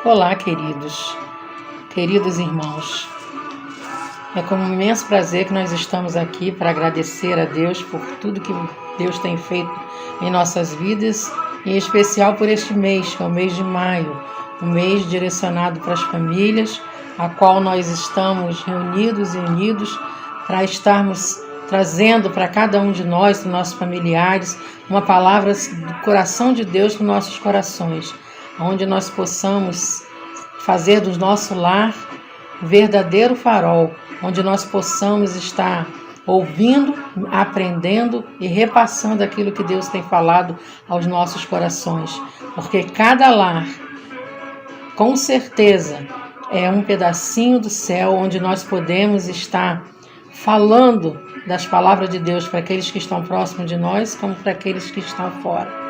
Olá, queridos irmãos. É com um imenso prazer que nós estamos aqui para agradecer a Deus por tudo que Deus tem feito em nossas vidas, em especial por este mês, que é o mês de maio, um mês direcionado para as famílias, a qual nós estamos reunidos e unidos para estarmos trazendo para cada um de nós, dos nossos familiares, uma palavra do coração de Deus para os nossos corações, onde nós possamos fazer do nosso lar um verdadeiro farol, onde nós possamos estar ouvindo, aprendendo e repassando aquilo que Deus tem falado aos nossos corações, porque cada lar, com certeza, é um pedacinho do céu onde nós podemos estar falando das palavras de Deus para aqueles que estão próximos de nós, como para aqueles que estão fora,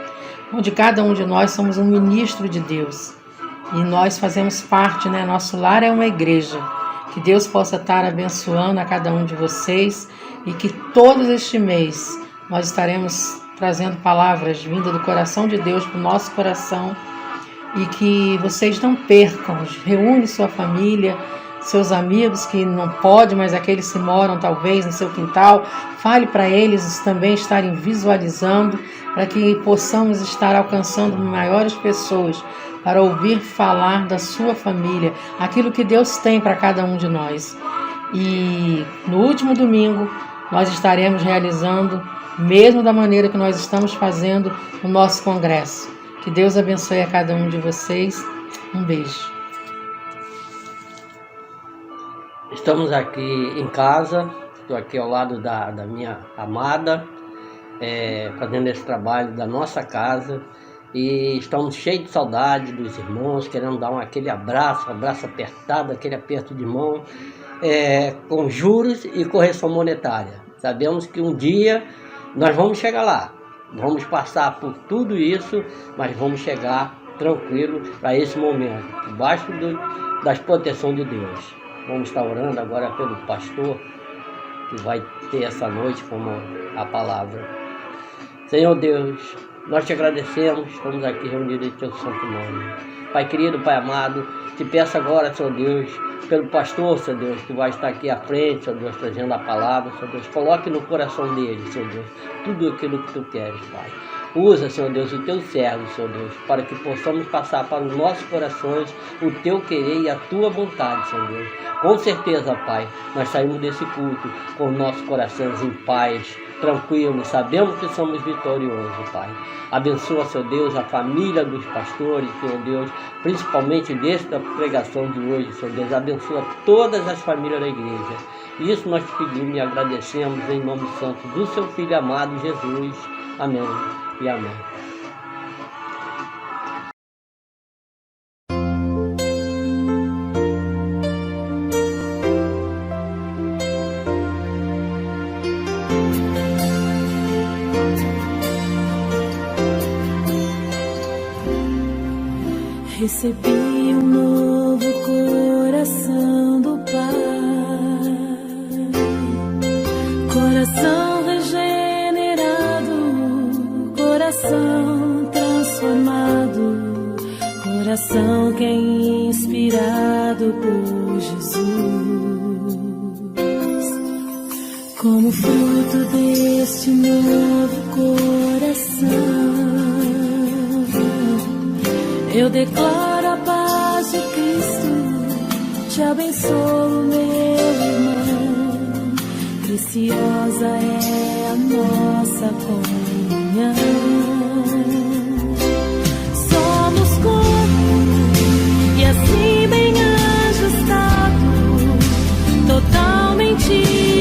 onde cada um de nós somos um ministro de Deus e nós fazemos parte, né? Nosso lar é uma igreja. Que Deus possa estar abençoando a cada um de vocês e que todo este mês nós estaremos trazendo palavras vindas do coração de Deus para o nosso coração e que vocês não percam. Reúne sua família, seus amigos que não podem, mas aqueles que moram talvez no seu quintal, fale para eles também estarem visualizando, para que possamos estar alcançando maiores pessoas para ouvir falar da sua família, aquilo que Deus tem para cada um de nós. E no último domingo nós estaremos realizando, mesmo da maneira que nós estamos fazendo, o nosso congresso. Que Deus abençoe a cada um de vocês. Um beijo. Estamos aqui em casa, estou aqui ao lado da minha amada, fazendo esse trabalho da nossa casa e estamos cheios de saudade dos irmãos, querendo dar aquele abraço apertado, aquele aperto de mão, com juros e correção monetária. Sabemos que um dia nós vamos chegar lá, vamos passar por tudo isso, mas vamos chegar tranquilo para esse momento, debaixo das proteções de Deus. Vamos estar orando agora pelo pastor que vai ter essa noite como a palavra. Senhor Deus, nós te agradecemos, estamos aqui reunidos em teu santo nome. Pai querido, Pai amado, te peço agora, Senhor Deus, pelo pastor, Senhor Deus, que vai estar aqui à frente, Senhor Deus, trazendo a palavra, Senhor Deus, coloque no coração dele, Senhor Deus, tudo aquilo que tu queres, Pai. Usa, Senhor Deus, o teu servo, Senhor Deus, para que possamos passar para os nossos corações o teu querer e a tua vontade, Senhor Deus. Com certeza, Pai, nós saímos desse culto com nossos corações em paz, tranquilos, sabemos que somos vitoriosos, Pai. Abençoa, Senhor Deus, a família dos pastores, Senhor Deus, principalmente desta pregação de hoje, Senhor Deus. Abençoa todas as famílias da igreja. Isso nós te pedimos e agradecemos em nome santo do seu Filho amado, Jesus. Amém e amém. Recebi um novo coração do Pai, coração regenerado, coração transformado, coração que é inspirado por Jesus. Como fruto deste novo coração, eu declaro a paz de Cristo, te abençoo, meu irmão. Preciosa é a nossa comunhão. Somos corpo e assim bem ajustado, totalmente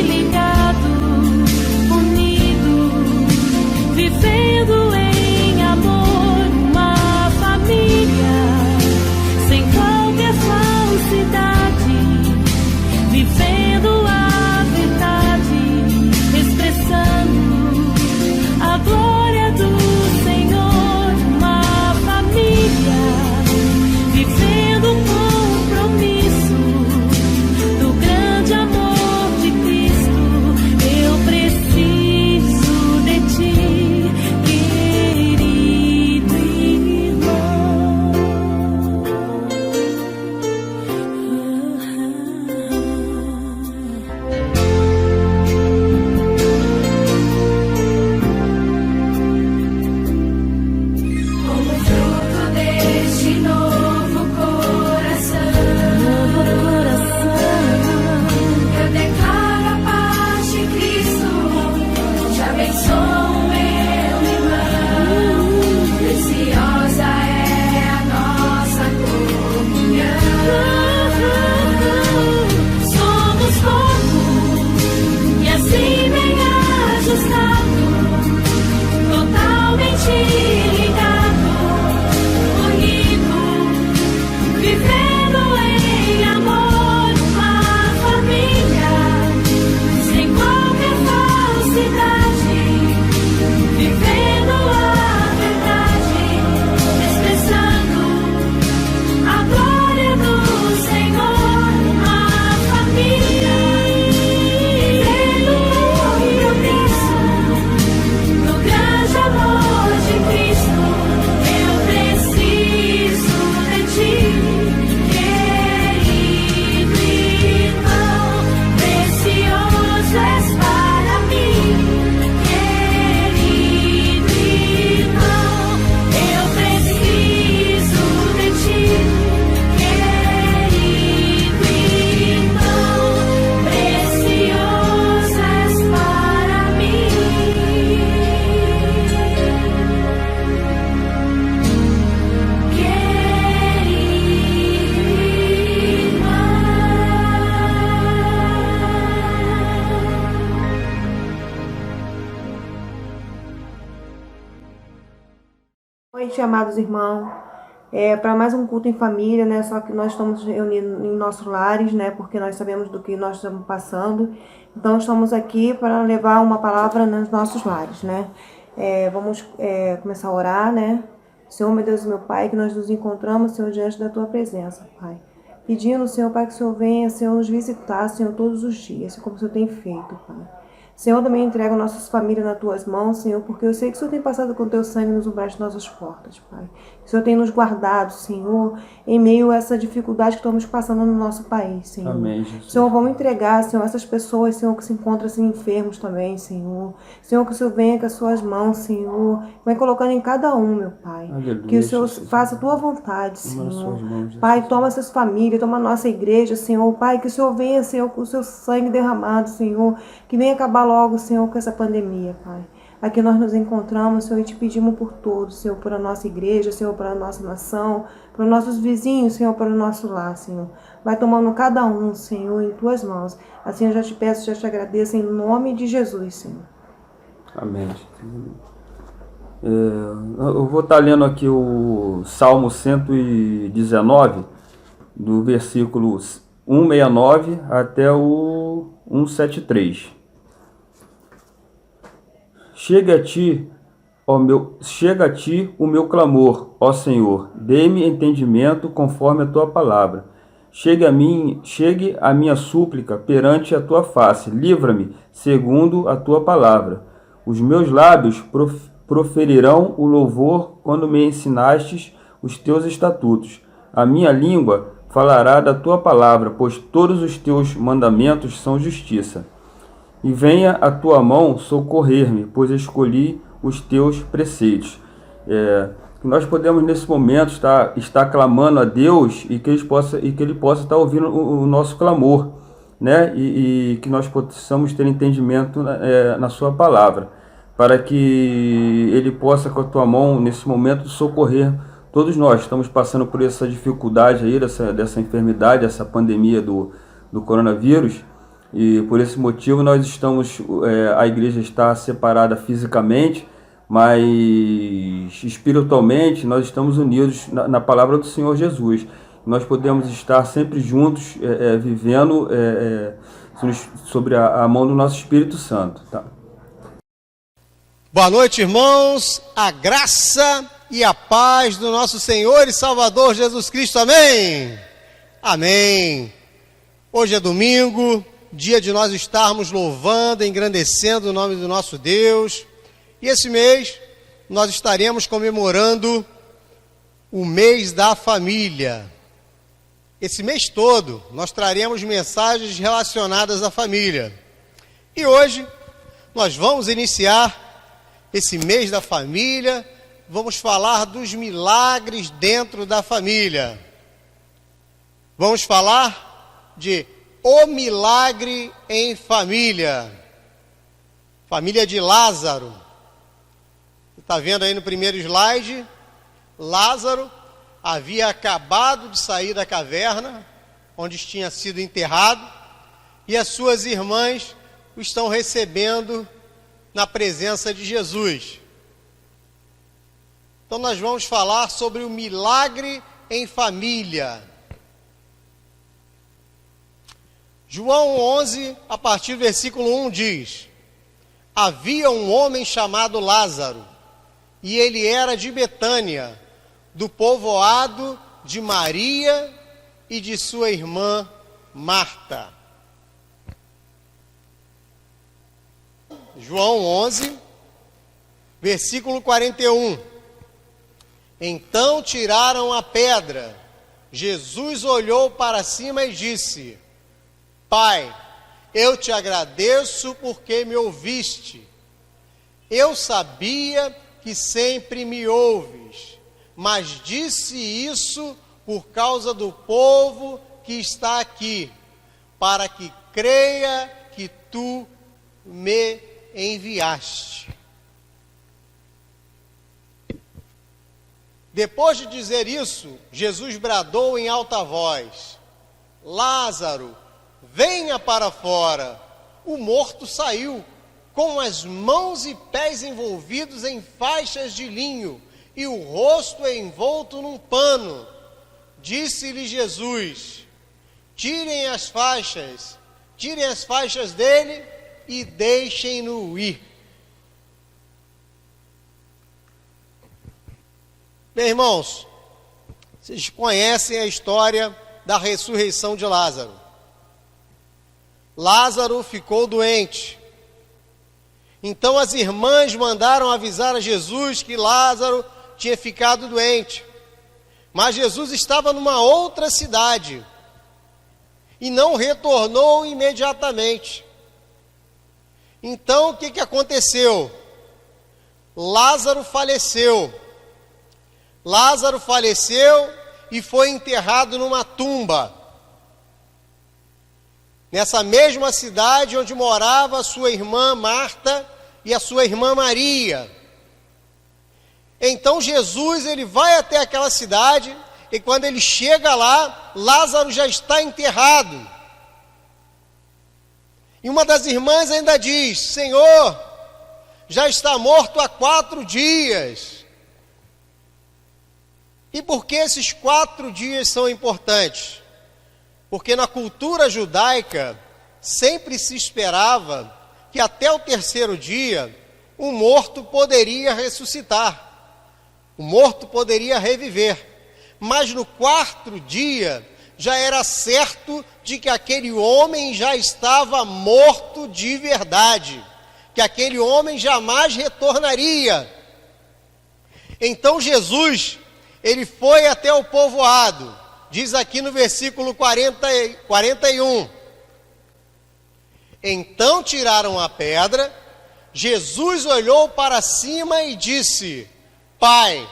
ligado, unido, vivendo em amor. Sem qualquer falsidade, vivendo a verdade, expressando a glória do Senhor. convite, amados irmãos, para mais um culto em família, né? Só que nós estamos reunidos em nossos lares, né? Porque nós sabemos do que nós estamos passando. Então, estamos aqui para levar uma palavra nos nossos lares, né? Vamos começar a orar, né? Senhor, meu Deus e meu Pai, que nós nos encontramos, Senhor, diante da Tua presença, Pai. Pedindo, Senhor, Pai, que o Senhor venha, Senhor, nos visitar, Senhor, todos os dias, como o Senhor tem feito, Pai. Senhor, também entrego nossas famílias nas Tuas mãos, Senhor, porque eu sei que o Senhor tem passado com o Teu sangue nos umbrais de nossas portas, Pai. O Senhor tem nos guardado, Senhor, em meio a essa dificuldade que estamos passando no nosso país, Senhor. Amém, Jesus. Senhor, vamos entregar, Senhor, essas pessoas, Senhor, que se encontram assim, enfermos também, Senhor. Senhor, que o Senhor venha com as Suas mãos, Senhor, vai colocando em cada um, meu Pai. Aleluia, que o Senhor Jesus. faça a Tua vontade, Toma nas Senhor. suas mãos, Jesus. Pai, toma essas famílias, toma a nossa igreja, Senhor. Pai, que o Senhor venha, Senhor, com o Seu sangue derramado, Senhor. Que venha acabar logo, Senhor, com essa pandemia, Pai. Aqui nós nos encontramos, Senhor, e te pedimos por todos, Senhor, por a nossa igreja, Senhor, para a nossa nação, para os nossos vizinhos, Senhor, para o nosso lar, Senhor. Vai tomando cada um, Senhor, em Tuas mãos. Assim eu já te peço, já te agradeço, em nome de Jesus, Senhor. Amém. Eu vou estar lendo aqui o Salmo 119, do versículo 169 até o 173. Chega a ti o meu clamor, ó Senhor, dê-me entendimento conforme a tua palavra. Chegue a minha súplica perante a tua face, livra-me segundo a tua palavra. Os meus lábios proferirão o louvor quando me ensinastes os teus estatutos. A minha língua falará da tua palavra, pois todos os teus mandamentos são justiça. E venha a tua mão socorrer-me, pois escolhi os teus preceitos. Que nós podemos nesse momento estar clamando a Deus e que Ele possa estar ouvindo o nosso clamor, né? E que nós possamos ter entendimento na sua palavra, para que Ele possa com a tua mão nesse momento socorrer todos nós. Estamos passando por essa dificuldade aí, dessa enfermidade, essa pandemia do coronavírus. E por esse motivo nós estamos, a igreja está separada fisicamente, mas espiritualmente nós estamos unidos na palavra do Senhor Jesus. Nós podemos estar sempre juntos, vivendo sobre a mão do nosso Espírito Santo. Tá? Boa noite, irmãos, a graça e a paz do nosso Senhor e Salvador Jesus Cristo, amém? Amém. Hoje é domingo, dia de nós estarmos louvando, engrandecendo o nome do nosso Deus. E esse mês nós estaremos comemorando o mês da família. Esse mês todo nós traremos mensagens relacionadas à família. E hoje nós vamos iniciar esse mês da família, vamos falar dos milagres dentro da família. Vamos falar de o milagre em família. Família de Lázaro. Está vendo aí no primeiro slide? Lázaro havia acabado de sair da caverna, onde tinha sido enterrado, e as suas irmãs o estão recebendo na presença de Jesus. Então nós vamos falar sobre o milagre em família. João 11, a partir do versículo 1 diz: havia um homem chamado Lázaro, e ele era de Betânia, do povoado de Maria e de sua irmã Marta. João 11, versículo 41. Então tiraram a pedra. Jesus olhou para cima e disse: Pai, eu te agradeço porque me ouviste. Eu sabia que sempre me ouves, mas disse isso por causa do povo que está aqui, para que creia que tu me enviaste. Depois de dizer isso, Jesus bradou em alta voz: Lázaro, venha para fora. O morto saiu, com as mãos e pés envolvidos em faixas de linho e o rosto envolto num pano. Disse-lhe Jesus: tirem as faixas dele e deixem-no ir. Meus irmãos, vocês conhecem a história da ressurreição de Lázaro. Lázaro ficou doente. Então as irmãs mandaram avisar a Jesus que Lázaro tinha ficado doente. Mas Jesus estava numa outra cidade e não retornou imediatamente. Então o que aconteceu? Lázaro faleceu. Lázaro faleceu e foi enterrado numa tumba, nessa mesma cidade onde morava a sua irmã Marta e a sua irmã Maria. Então Jesus, ele vai até aquela cidade, e quando ele chega lá, Lázaro já está enterrado. E uma das irmãs ainda diz: Senhor, já está morto há 4 dias. E por que esses 4 dias são importantes? Porque na cultura judaica sempre se esperava que até o 3º dia o morto poderia ressuscitar, o morto poderia reviver. Mas no 4º dia já era certo de que aquele homem já estava morto de verdade, que aquele homem jamais retornaria. Então Jesus, ele foi até o povoado, diz aqui no versículo 41. Então tiraram a pedra, Jesus olhou para cima e disse: Pai,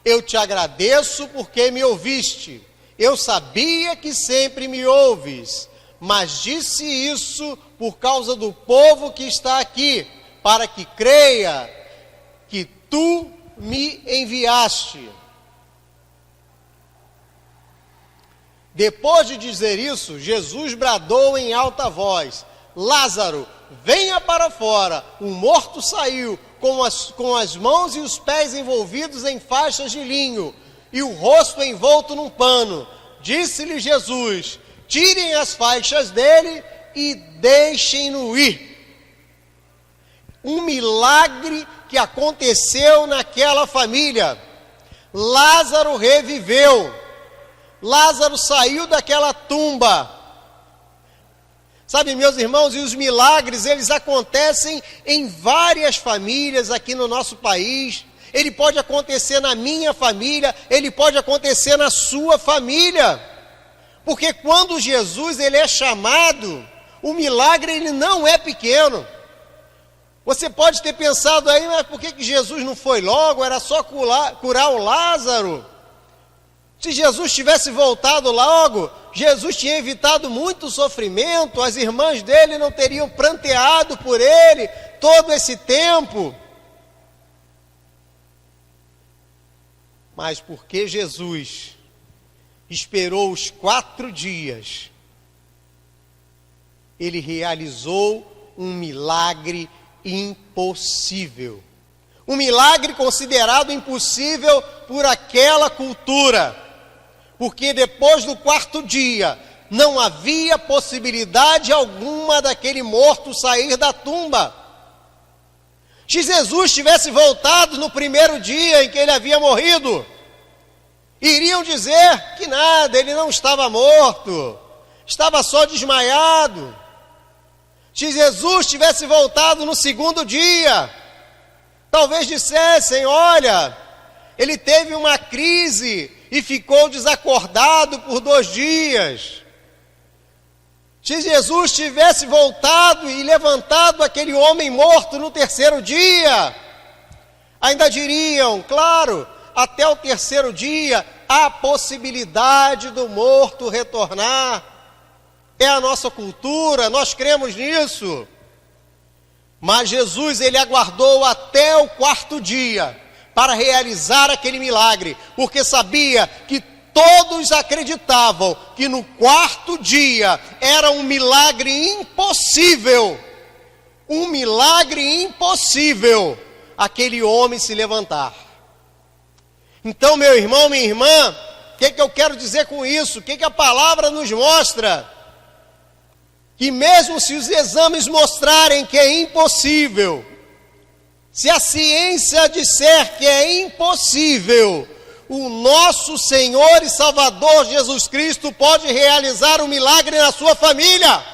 eu te agradeço porque me ouviste. Eu sabia que sempre me ouves, mas disse isso por causa do povo que está aqui, para que creia que tu me enviaste. Depois de dizer isso, Jesus bradou em alta voz: Lázaro, venha para fora. O morto saiu, com as mãos e os pés envolvidos em faixas de linho, e o rosto envolto num pano. Disse-lhe Jesus: tirem as faixas dele e deixem-no ir. Um milagre que aconteceu naquela família. Lázaro reviveu. Lázaro saiu daquela tumba. Sabe, meus irmãos, e os milagres, eles acontecem em várias famílias aqui no nosso país. Ele pode acontecer na minha família, ele pode acontecer na sua família. Porque quando Jesus, ele é chamado, o milagre, ele não é pequeno. Você pode ter pensado aí, mas por que Jesus não foi logo? Era só curar o Lázaro. Se Jesus tivesse voltado logo, Jesus tinha evitado muito sofrimento, as irmãs dele não teriam pranteado por ele todo esse tempo. Mas porque Jesus esperou os 4 dias, ele realizou um milagre impossível. Um milagre considerado impossível por aquela cultura. Porque depois do 4º dia, não havia possibilidade alguma daquele morto sair da tumba. Se Jesus tivesse voltado no 1º dia em que ele havia morrido, iriam dizer que nada, ele não estava morto, estava só desmaiado. Se Jesus tivesse voltado no 2º dia, talvez dissessem: olha, ele teve uma crise e ficou desacordado por 2 dias. Se Jesus tivesse voltado e levantado aquele homem morto no 3º dia, ainda diriam: claro, até o 3º dia há possibilidade do morto retornar. É a nossa cultura, nós cremos nisso. Mas Jesus, ele aguardou até o 4º dia para realizar aquele milagre, porque sabia que todos acreditavam que no 4º dia era um milagre impossível, aquele homem se levantar. Então, meu irmão, minha irmã, o que eu quero dizer com isso? O que a palavra nos mostra? Que mesmo se os exames mostrarem que é impossível, se a ciência disser que é impossível, o nosso Senhor e Salvador Jesus Cristo pode realizar um milagre na sua família.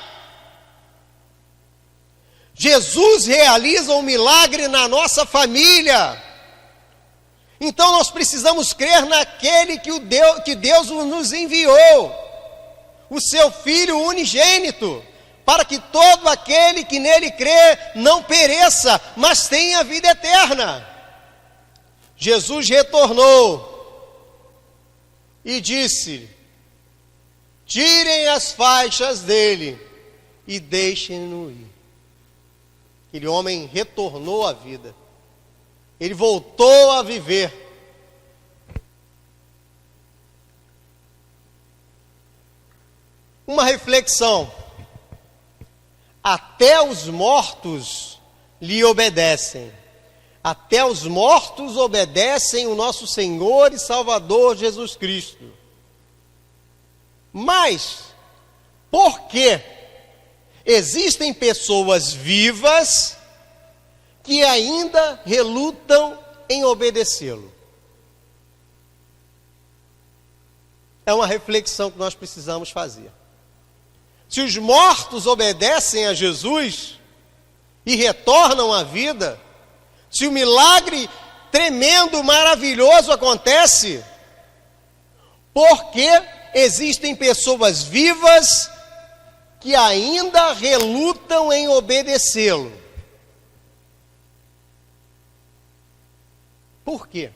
Jesus realiza um milagre na nossa família. Então nós precisamos crer naquele que Deus nos enviou, o seu Filho unigênito, para que todo aquele que nele crê não pereça, mas tenha vida eterna. Jesus retornou e disse: tirem as faixas dele e deixem-no ir. Aquele homem retornou à vida. Ele voltou a viver. Uma reflexão. Até os mortos lhe obedecem. Até os mortos obedecem o nosso Senhor e Salvador Jesus Cristo. Mas, por que existem pessoas vivas que ainda relutam em obedecê-lo? É uma reflexão que nós precisamos fazer. Se os mortos obedecem a Jesus e retornam à vida, se o milagre tremendo, maravilhoso acontece, por que existem pessoas vivas que ainda relutam em obedecê-lo? Por quê?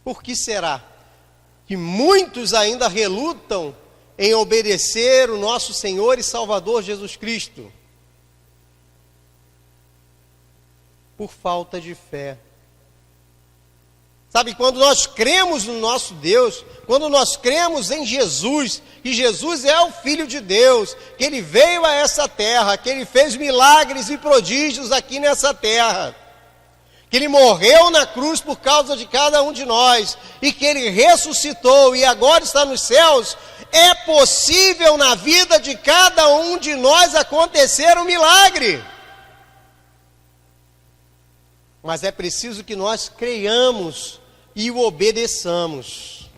Por que será que muitos ainda relutam em obedecer o nosso Senhor e Salvador Jesus Cristo? Por falta de fé. Sabe, quando nós cremos no nosso Deus, quando nós cremos em Jesus, que Jesus é o Filho de Deus, que Ele veio a essa terra, que Ele fez milagres e prodígios aqui nessa terra, que Ele morreu na cruz por causa de cada um de nós, e que Ele ressuscitou e agora está nos céus, é possível na vida de cada um de nós acontecer um milagre. Mas é preciso que nós creiamos e o obedeçamos.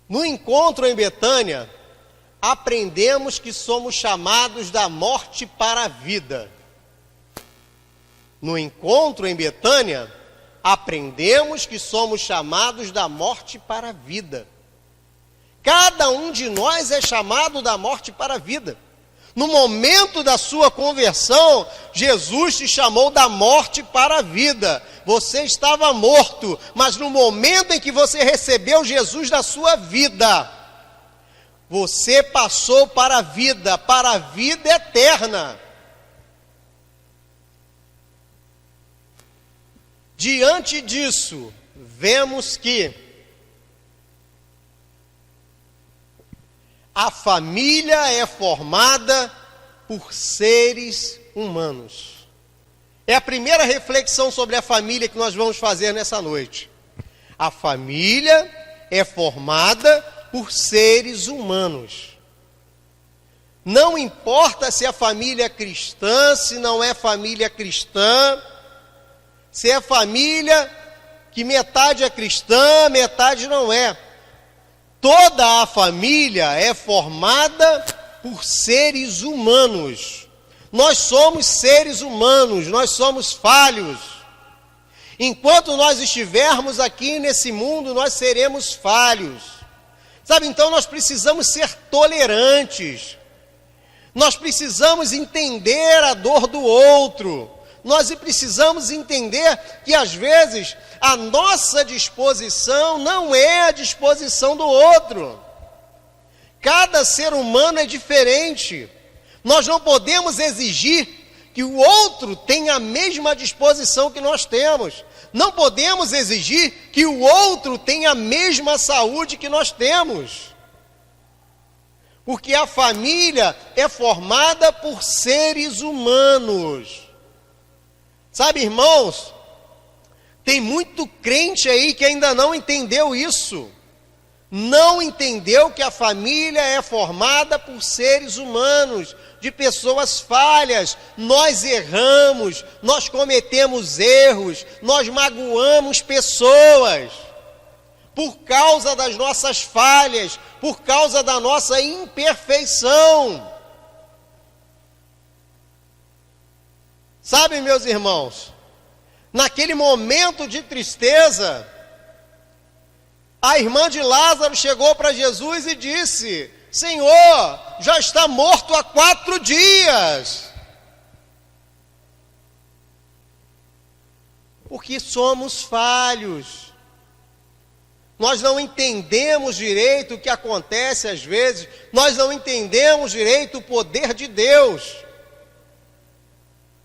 No encontro em Betânia, aprendemos que somos chamados da morte para a vida. No encontro em Betânia, aprendemos que somos chamados da morte para a vida. Cada um de nós é chamado da morte para a vida. No momento da sua conversão, Jesus te chamou da morte para a vida. Você estava morto, mas no momento em que você recebeu Jesus na sua vida, você passou para a vida eterna. Diante disso, vemos que a família é formada por seres humanos. É a primeira reflexão sobre a família que nós vamos fazer nessa noite. A família é formada por seres humanos. Não importa se a família é cristã, se não é família cristã, se é família que metade é cristã, metade não é. Toda a família é formada por seres humanos. Nós somos seres humanos, nós somos falhos. Enquanto nós estivermos aqui nesse mundo, nós seremos falhos. Sabe, então nós precisamos ser tolerantes. Nós precisamos entender a dor do outro. Nós precisamos entender que às vezes a nossa disposição não é a disposição do outro. Cada ser humano é diferente. Nós não podemos exigir que o outro tenha a mesma disposição que nós temos. Não podemos exigir que o outro tenha a mesma saúde que nós temos. Porque a família é formada por seres humanos. Sabe, irmãos, tem muito crente aí que ainda não entendeu isso. Não entendeu que a família é formada por seres humanos, de pessoas falhas. Nós erramos, nós cometemos erros, nós magoamos pessoas por causa das nossas falhas, por causa da nossa imperfeição. Sabe, meus irmãos, naquele momento de tristeza, a irmã de Lázaro chegou para Jesus e disse: Senhor, já está morto há 4 dias. Porque somos falhos. Nós não entendemos direito o que acontece às vezes, nós não entendemos direito o poder de Deus.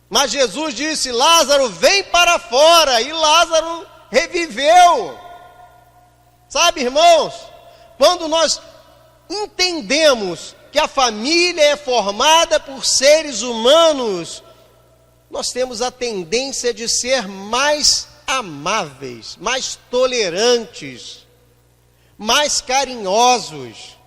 Mas Jesus disse: Lázaro, vem para fora, e Lázaro reviveu. Sabe, irmãos, quando nós entendemos que a família é formada por seres humanos, nós temos a tendência de ser mais amáveis, mais tolerantes, mais carinhosos.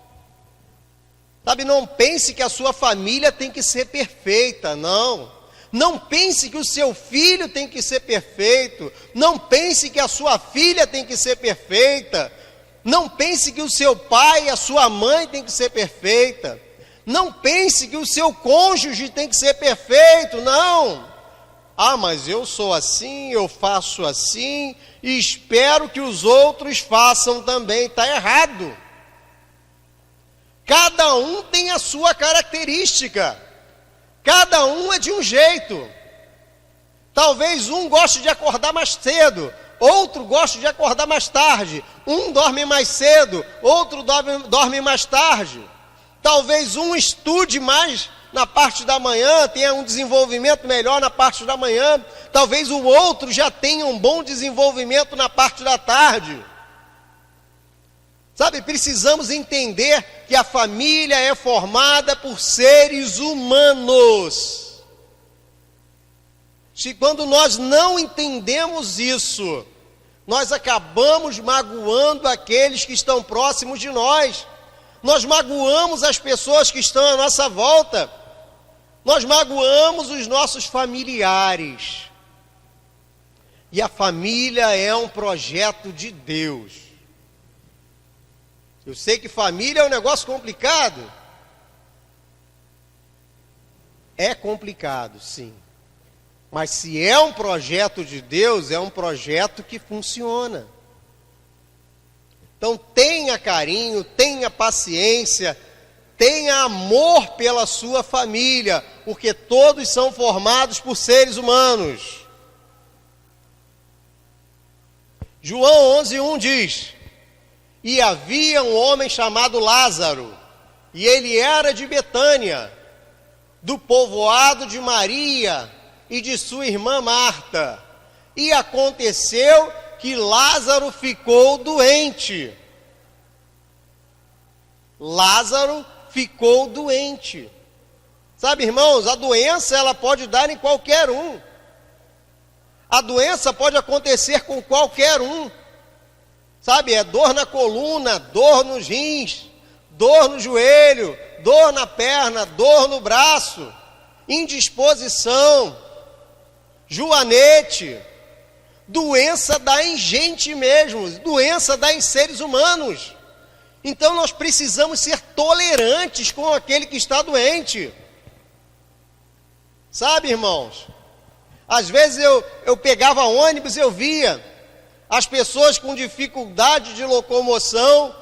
Sabe, não pense que a sua família tem que ser perfeita, não. Não pense que o seu filho tem que ser perfeito. Não pense que a sua filha tem que ser perfeita. Não pense que o seu pai e a sua mãe tem que ser perfeita. Não pense que o seu cônjuge tem que ser perfeito, não. Ah, mas eu sou assim, eu faço assim, e espero que os outros façam também. Está errado. Cada um tem a sua característica. Cada um é de um jeito. Talvez um goste de acordar mais cedo, outro goste de acordar mais tarde. Um dorme mais cedo, outro dorme mais tarde. Talvez um estude mais na parte da manhã, tenha um desenvolvimento melhor na parte da manhã. Talvez o outro já tenha um bom desenvolvimento na parte da tarde. Sabe, precisamos entender que a família é formada por seres humanos. Se quando nós não entendemos isso, nós acabamos magoando aqueles que estão próximos de nós. Nós magoamos as pessoas que estão à nossa volta. Nós magoamos os nossos familiares. E a família é um projeto de Deus. Eu sei que família é um negócio complicado. É complicado, sim. Mas se é um projeto de Deus, é um projeto que funciona. Então tenha carinho, tenha paciência, tenha amor pela sua família, porque todos são formados por seres humanos. João 11:1 diz: E havia um homem chamado Lázaro, e ele era de Betânia, do povoado de Maria e de sua irmã Marta. E aconteceu que Lázaro ficou doente. Lázaro ficou doente. Sabe, irmãos, a doença ela pode dar em qualquer um. A doença pode acontecer com qualquer um. Sabe, é dor na coluna, dor nos rins, dor no joelho, dor na perna, dor no braço, indisposição, joanete. Doença dá em gente mesmo, doença dá em seres humanos. Então nós precisamos ser tolerantes com aquele que está doente. Sabe, irmãos, às vezes eu pegava ônibus e eu via as pessoas com dificuldade de locomoção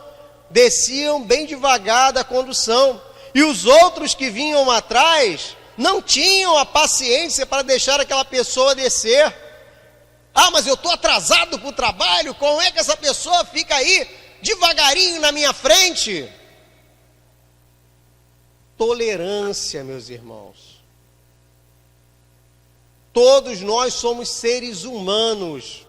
desciam bem devagar da condução. E os outros que vinham atrás não tinham a paciência para deixar aquela pessoa descer. Ah, mas eu estou atrasado para o trabalho, como é que essa pessoa fica aí devagarinho na minha frente? Tolerância, meus irmãos. Todos nós somos seres humanos.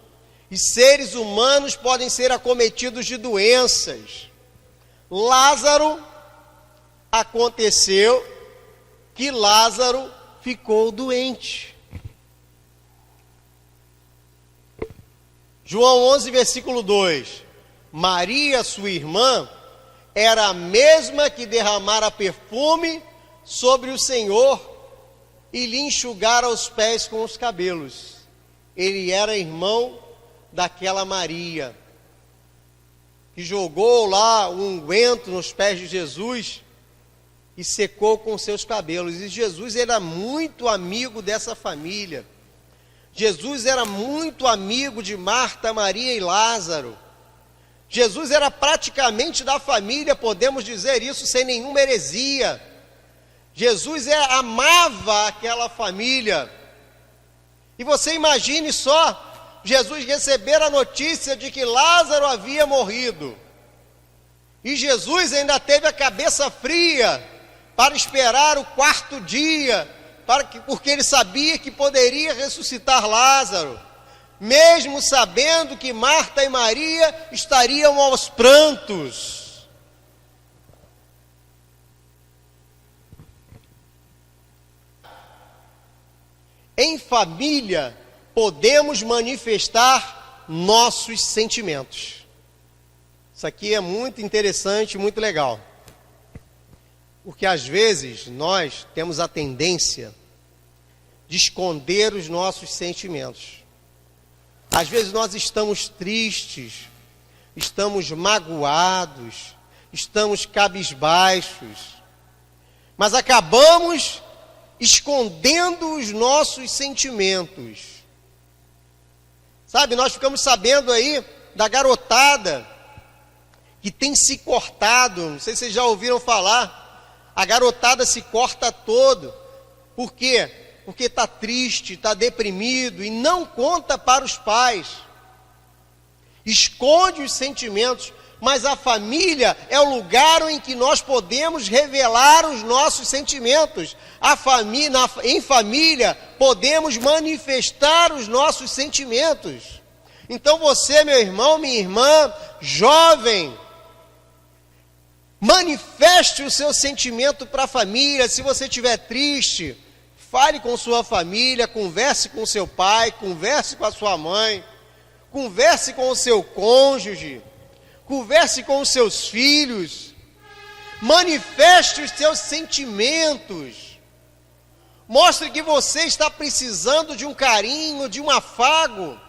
E seres humanos podem ser acometidos de doenças. Lázaro aconteceu que Lázaro ficou doente. João 11, versículo 2. Maria, sua irmã, era a mesma que derramara perfume sobre o Senhor e lhe enxugara os pés com os cabelos. Ele era irmão daquela Maria, que jogou lá um unguento nos pés de Jesus e secou com seus cabelos. E Jesus era muito amigo dessa família. Jesus era muito amigo de Marta, Maria e Lázaro. Jesus era praticamente da família, podemos dizer isso sem nenhuma heresia. Jesus amava aquela família. E você imagine só, Jesus receber a notícia de que Lázaro havia morrido. E Jesus ainda teve a cabeça fria para esperar o quarto dia, porque ele sabia que poderia ressuscitar Lázaro, mesmo sabendo que Marta e Maria estariam aos prantos. Em família, podemos manifestar nossos sentimentos. Isso aqui é muito interessante, muito legal. Porque às vezes nós temos a tendência de esconder os nossos sentimentos. Às vezes nós estamos tristes, estamos magoados, estamos cabisbaixos, mas acabamos escondendo os nossos sentimentos. Sabe, nós ficamos sabendo aí da garotada que tem se cortado, não sei se vocês já ouviram falar, a garotada se corta todo. Por quê? Porque está triste, está deprimido e não conta para os pais. Esconde os sentimentos, mas a família é o lugar em que nós podemos revelar os nossos sentimentos. Em família, podemos manifestar os nossos sentimentos. Então você, meu irmão, minha irmã, jovem, manifeste o seu sentimento para a família. Se você estiver triste, fale com sua família, converse com seu pai, converse com a sua mãe, converse com o seu cônjuge, converse com os seus filhos, manifeste os seus sentimentos, mostre que você está precisando de um carinho, de um afago.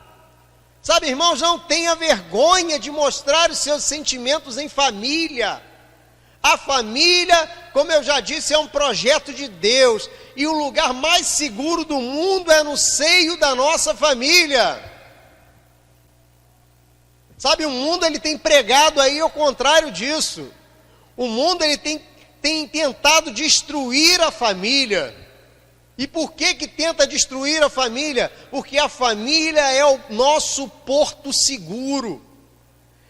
Sabe, irmãos, não tenha vergonha de mostrar os seus sentimentos em família. A família, como eu já disse, é um projeto de Deus, e o lugar mais seguro do mundo é no seio da nossa família. Sabe, o mundo ele tem pregado aí ao contrário disso. O mundo ele tem tentado destruir a família. E por que tenta destruir a família? Porque a família é o nosso porto seguro.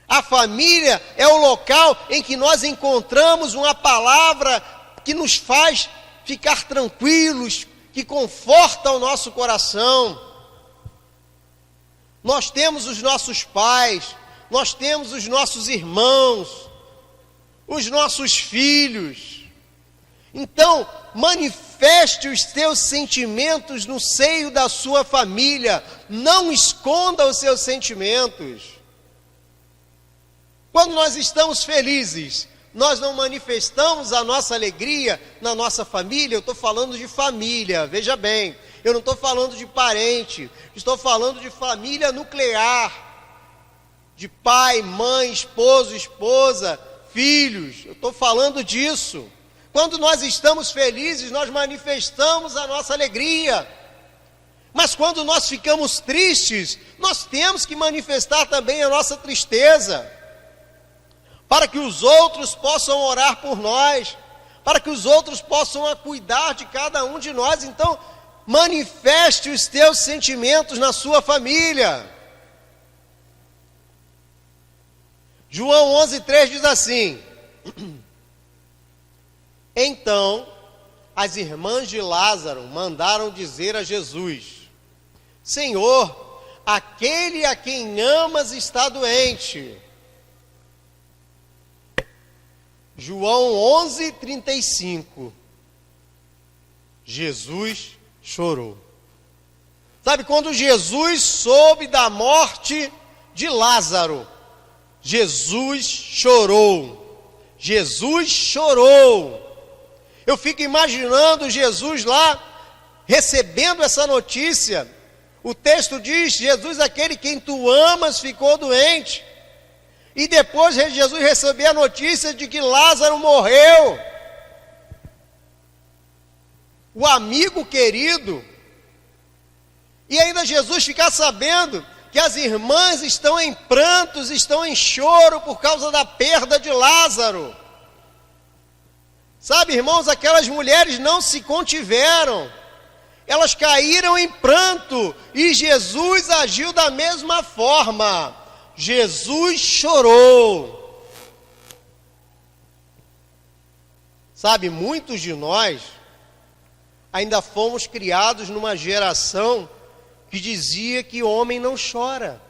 A família é o local em que nós encontramos uma palavra que nos faz ficar tranquilos, que conforta o nosso coração. Nós temos os nossos pais, nós temos os nossos irmãos, os nossos filhos. Então, manifeste os seus sentimentos no seio da sua família, não esconda os seus sentimentos. Quando nós estamos felizes, nós não manifestamos a nossa alegria na nossa família. Eu estou falando de família, veja bem, eu não estou falando de parente, estou falando de família nuclear, de pai, mãe, esposo, esposa, filhos, eu estou falando disso. Quando nós estamos felizes, nós manifestamos a nossa alegria. Mas quando nós ficamos tristes, nós temos que manifestar também a nossa tristeza, para que os outros possam orar por nós, para que os outros possam cuidar de cada um de nós. Então, manifeste os teus sentimentos na sua família. João 11:3 diz assim: Então, as irmãs de Lázaro mandaram dizer a Jesus: Senhor, aquele a quem amas está doente. João 11:35. Jesus chorou. Sabe, quando Jesus soube da morte de Lázaro, Jesus chorou. Jesus chorou. Eu fico imaginando Jesus lá, recebendo essa notícia. O texto diz, Jesus, aquele quem tu amas, ficou doente. E depois Jesus recebeu a notícia de que Lázaro morreu. O amigo querido. E ainda Jesus ficar sabendo que as irmãs estão em prantos, estão em choro por causa da perda de Lázaro. Sabe, irmãos, aquelas mulheres não se contiveram. Elas caíram em pranto e Jesus agiu da mesma forma. Jesus chorou. Sabe, muitos de nós ainda fomos criados numa geração que dizia que homem não chora.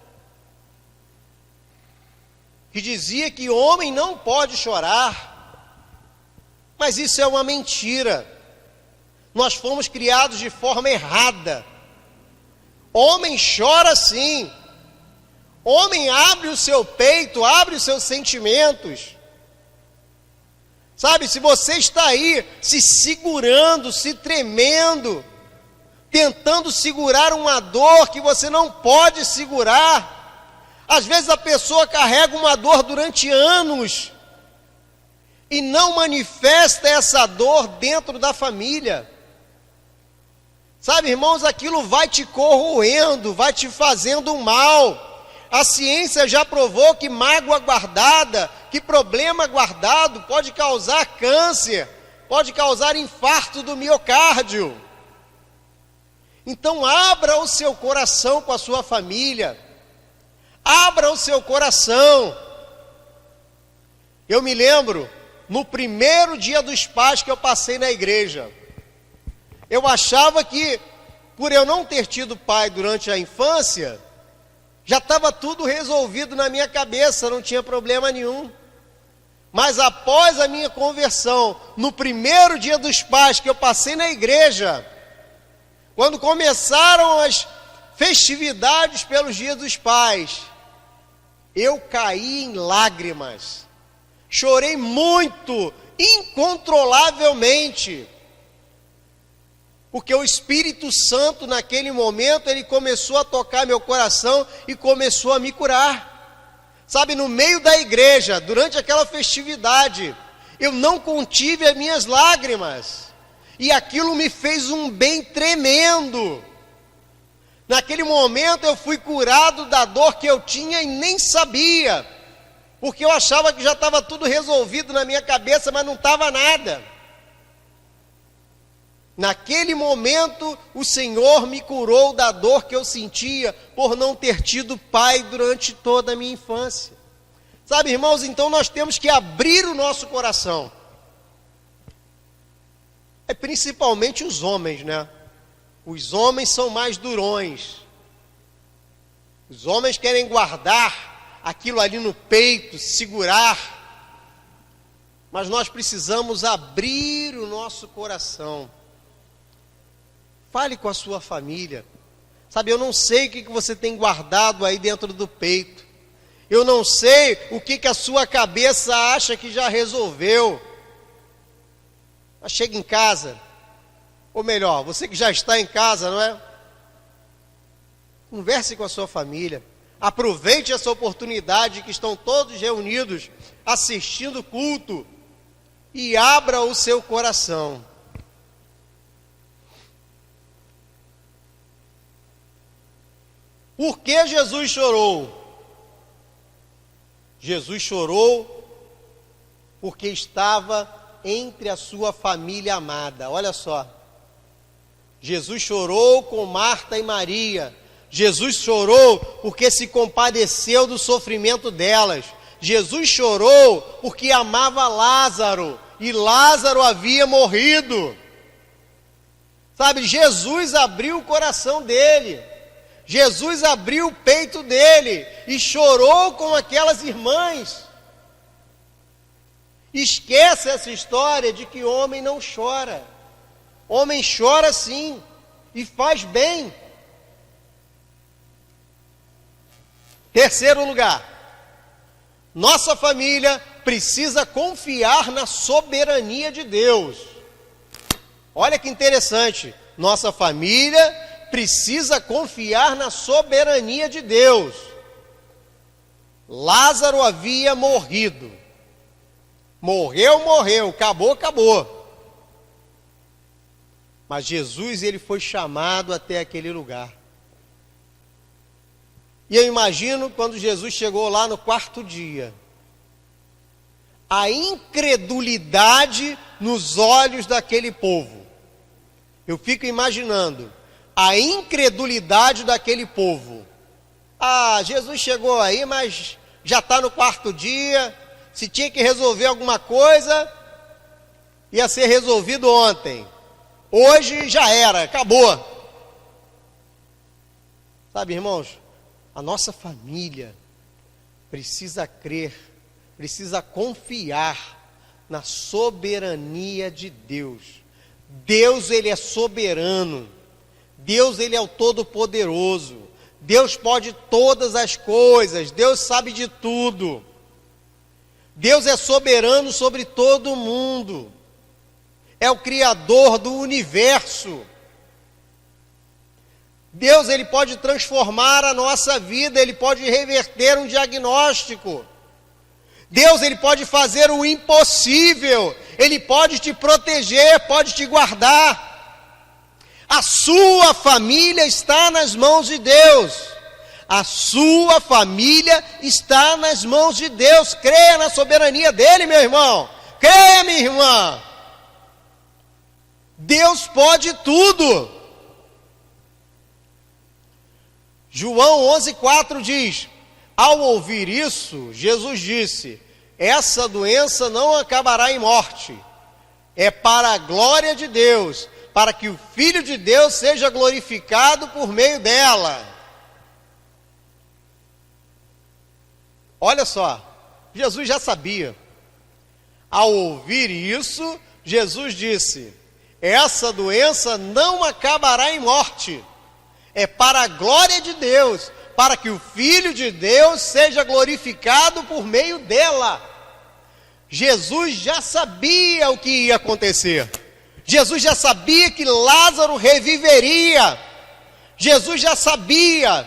Que dizia que homem não pode chorar. Mas isso é uma mentira. Nós fomos criados de forma errada. Homem chora sim. Homem abre o seu peito, abre os seus sentimentos. Sabe, se você está aí se segurando, se tremendo, tentando segurar uma dor que você não pode segurar. Às vezes a pessoa carrega uma dor durante anos e não manifesta essa dor dentro da família. Sabe, irmãos, aquilo vai te corroendo, vai te fazendo mal. A ciência já provou que mágoa guardada, que problema guardado pode causar câncer, pode causar infarto do miocárdio. Então abra o seu coração com a sua família. Abra o seu coração. Eu me lembro, no primeiro dia dos pais que eu passei na igreja, eu achava que, por eu não ter tido pai durante a infância, já estava tudo resolvido na minha cabeça, não tinha problema nenhum. Mas após a minha conversão, no primeiro dia dos pais que eu passei na igreja, quando começaram as festividades pelos dias dos pais, eu caí em lágrimas. Chorei muito, incontrolavelmente. Porque o Espírito Santo, naquele momento, ele começou a tocar meu coração e começou a me curar. Sabe, no meio da igreja, durante aquela festividade, eu não contive as minhas lágrimas. E aquilo me fez um bem tremendo. Naquele momento eu fui curado da dor que eu tinha e nem sabia. Porque eu achava que já estava tudo resolvido na minha cabeça, mas não estava nada. Naquele momento, o Senhor me curou da dor que eu sentia por não ter tido pai durante toda a minha infância. Sabe, irmãos, então nós temos que abrir o nosso coração. É principalmente os homens, né? Os homens são mais durões. Os homens querem guardar aquilo ali no peito, segurar. Mas nós precisamos abrir o nosso coração. Fale com a sua família. Sabe, eu não sei o que você tem guardado aí dentro do peito. Eu não sei o que a sua cabeça acha que já resolveu. Mas chega em casa, ou melhor, você que já está em casa, não é? Converse com a sua família. Aproveite essa oportunidade que estão todos reunidos assistindo o culto e abra o seu coração. Por que Jesus chorou? Jesus chorou porque estava entre a sua família amada. Olha só. Jesus chorou com Marta e Maria. Jesus chorou porque se compadeceu do sofrimento delas. Jesus chorou porque amava Lázaro. E Lázaro havia morrido. Sabe, Jesus abriu o coração dele. Jesus abriu o peito dele e chorou com aquelas irmãs. Esquece essa história de que homem não chora. Homem chora sim, e faz bem. Terceiro lugar, nossa família precisa confiar na soberania de Deus. Olha que interessante, nossa família precisa confiar na soberania de Deus. Lázaro havia morrido. Morreu, acabou. Mas Jesus, ele foi chamado até aquele lugar. E eu imagino quando Jesus chegou lá no quarto dia, a incredulidade nos olhos daquele povo. Eu fico imaginando a incredulidade daquele povo. Ah, Jesus chegou aí, mas já está no quarto dia. Se tinha que resolver alguma coisa, ia ser resolvido ontem. Hoje já era, acabou. Sabe, irmãos, a nossa família precisa crer, precisa confiar na soberania de Deus. Deus, ele é soberano. Deus, ele é o Todo-Poderoso. Deus pode todas as coisas. Deus sabe de tudo. Deus é soberano sobre todo mundo. É o Criador do universo. Deus, ele pode transformar a nossa vida, ele pode reverter um diagnóstico. Deus, ele pode fazer o impossível, ele pode te proteger, pode te guardar. A sua família está nas mãos de Deus. A sua família está nas mãos de Deus. Creia na soberania dele, meu irmão. Creia, minha irmã. Deus pode tudo. João 11,4 diz: ao ouvir isso, Jesus disse: essa doença não acabará em morte, é para a glória de Deus, para que o Filho de Deus seja glorificado por meio dela. Olha só, Jesus já sabia. Ao ouvir isso, Jesus disse: essa doença não acabará em morte, é para a glória de Deus, para que o Filho de Deus seja glorificado por meio dela. Jesus já sabia o que ia acontecer. Jesus já sabia que Lázaro reviveria. Jesus já sabia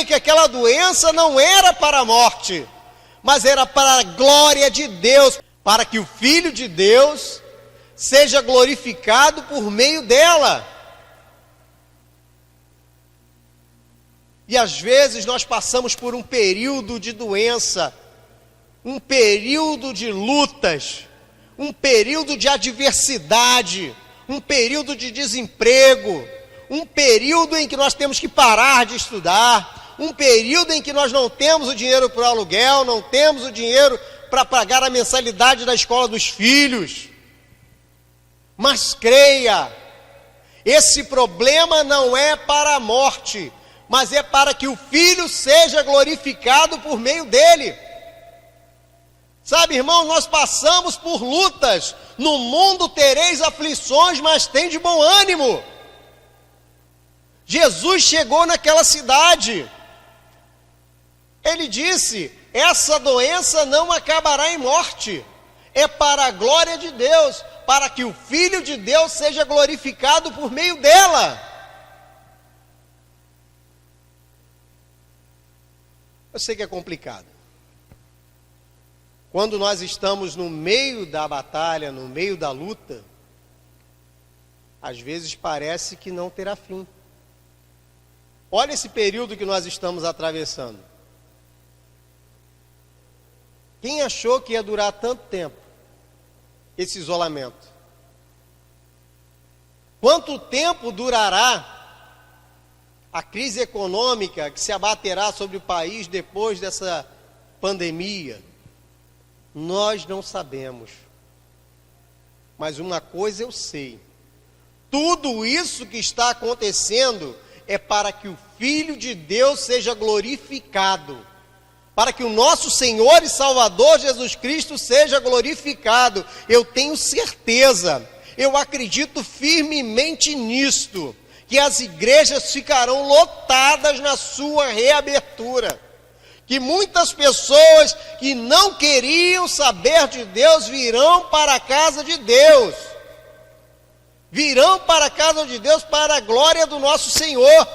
que aquela doença não era para a morte, mas era para a glória de Deus, para que o Filho de Deus seja glorificado por meio dela. E às vezes nós passamos por um período de doença, um período de lutas, um período de adversidade, um período de desemprego, um período em que nós temos que parar de estudar, um período em que nós não temos o dinheiro para o aluguel, não temos o dinheiro para pagar a mensalidade da escola dos filhos. Mas creia, esse problema não é para a morte, mas é para que o Filho seja glorificado por meio dele. Sabe, irmão, nós passamos por lutas. No mundo tereis aflições, mas tem de bom ânimo. Jesus chegou naquela cidade. Ele disse: essa doença não acabará em morte, é para a glória de Deus, para que o Filho de Deus seja glorificado por meio dela. Eu sei que é complicado. Quando nós estamos no meio da batalha, no meio da luta, às vezes parece que não terá fim. Olha esse período que nós estamos atravessando. Quem achou que ia durar tanto tempo esse isolamento? Quanto tempo durará a crise econômica que se abaterá sobre o país depois dessa pandemia? Nós não sabemos. Mas uma coisa eu sei: tudo isso que está acontecendo é para que o Filho de Deus seja glorificado. para que o nosso Senhor e Salvador Jesus Cristo seja glorificado. Eu tenho certeza, eu acredito firmemente nisto, que as igrejas ficarão lotadas na sua reabertura, que muitas pessoas que não queriam saber de Deus virão para a casa de Deus, virão para a casa de Deus para a glória do nosso Senhor.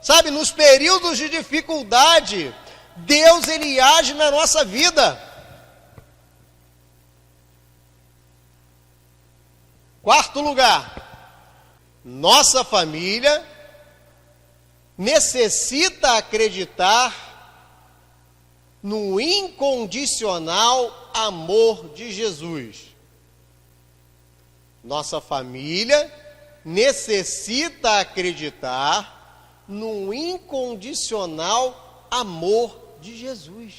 Sabe, nos períodos de dificuldade, Deus, Ele age na nossa vida. Quarto lugar, nossa família necessita acreditar no incondicional amor de Jesus. Nossa família necessita acreditar no incondicional amor de Jesus.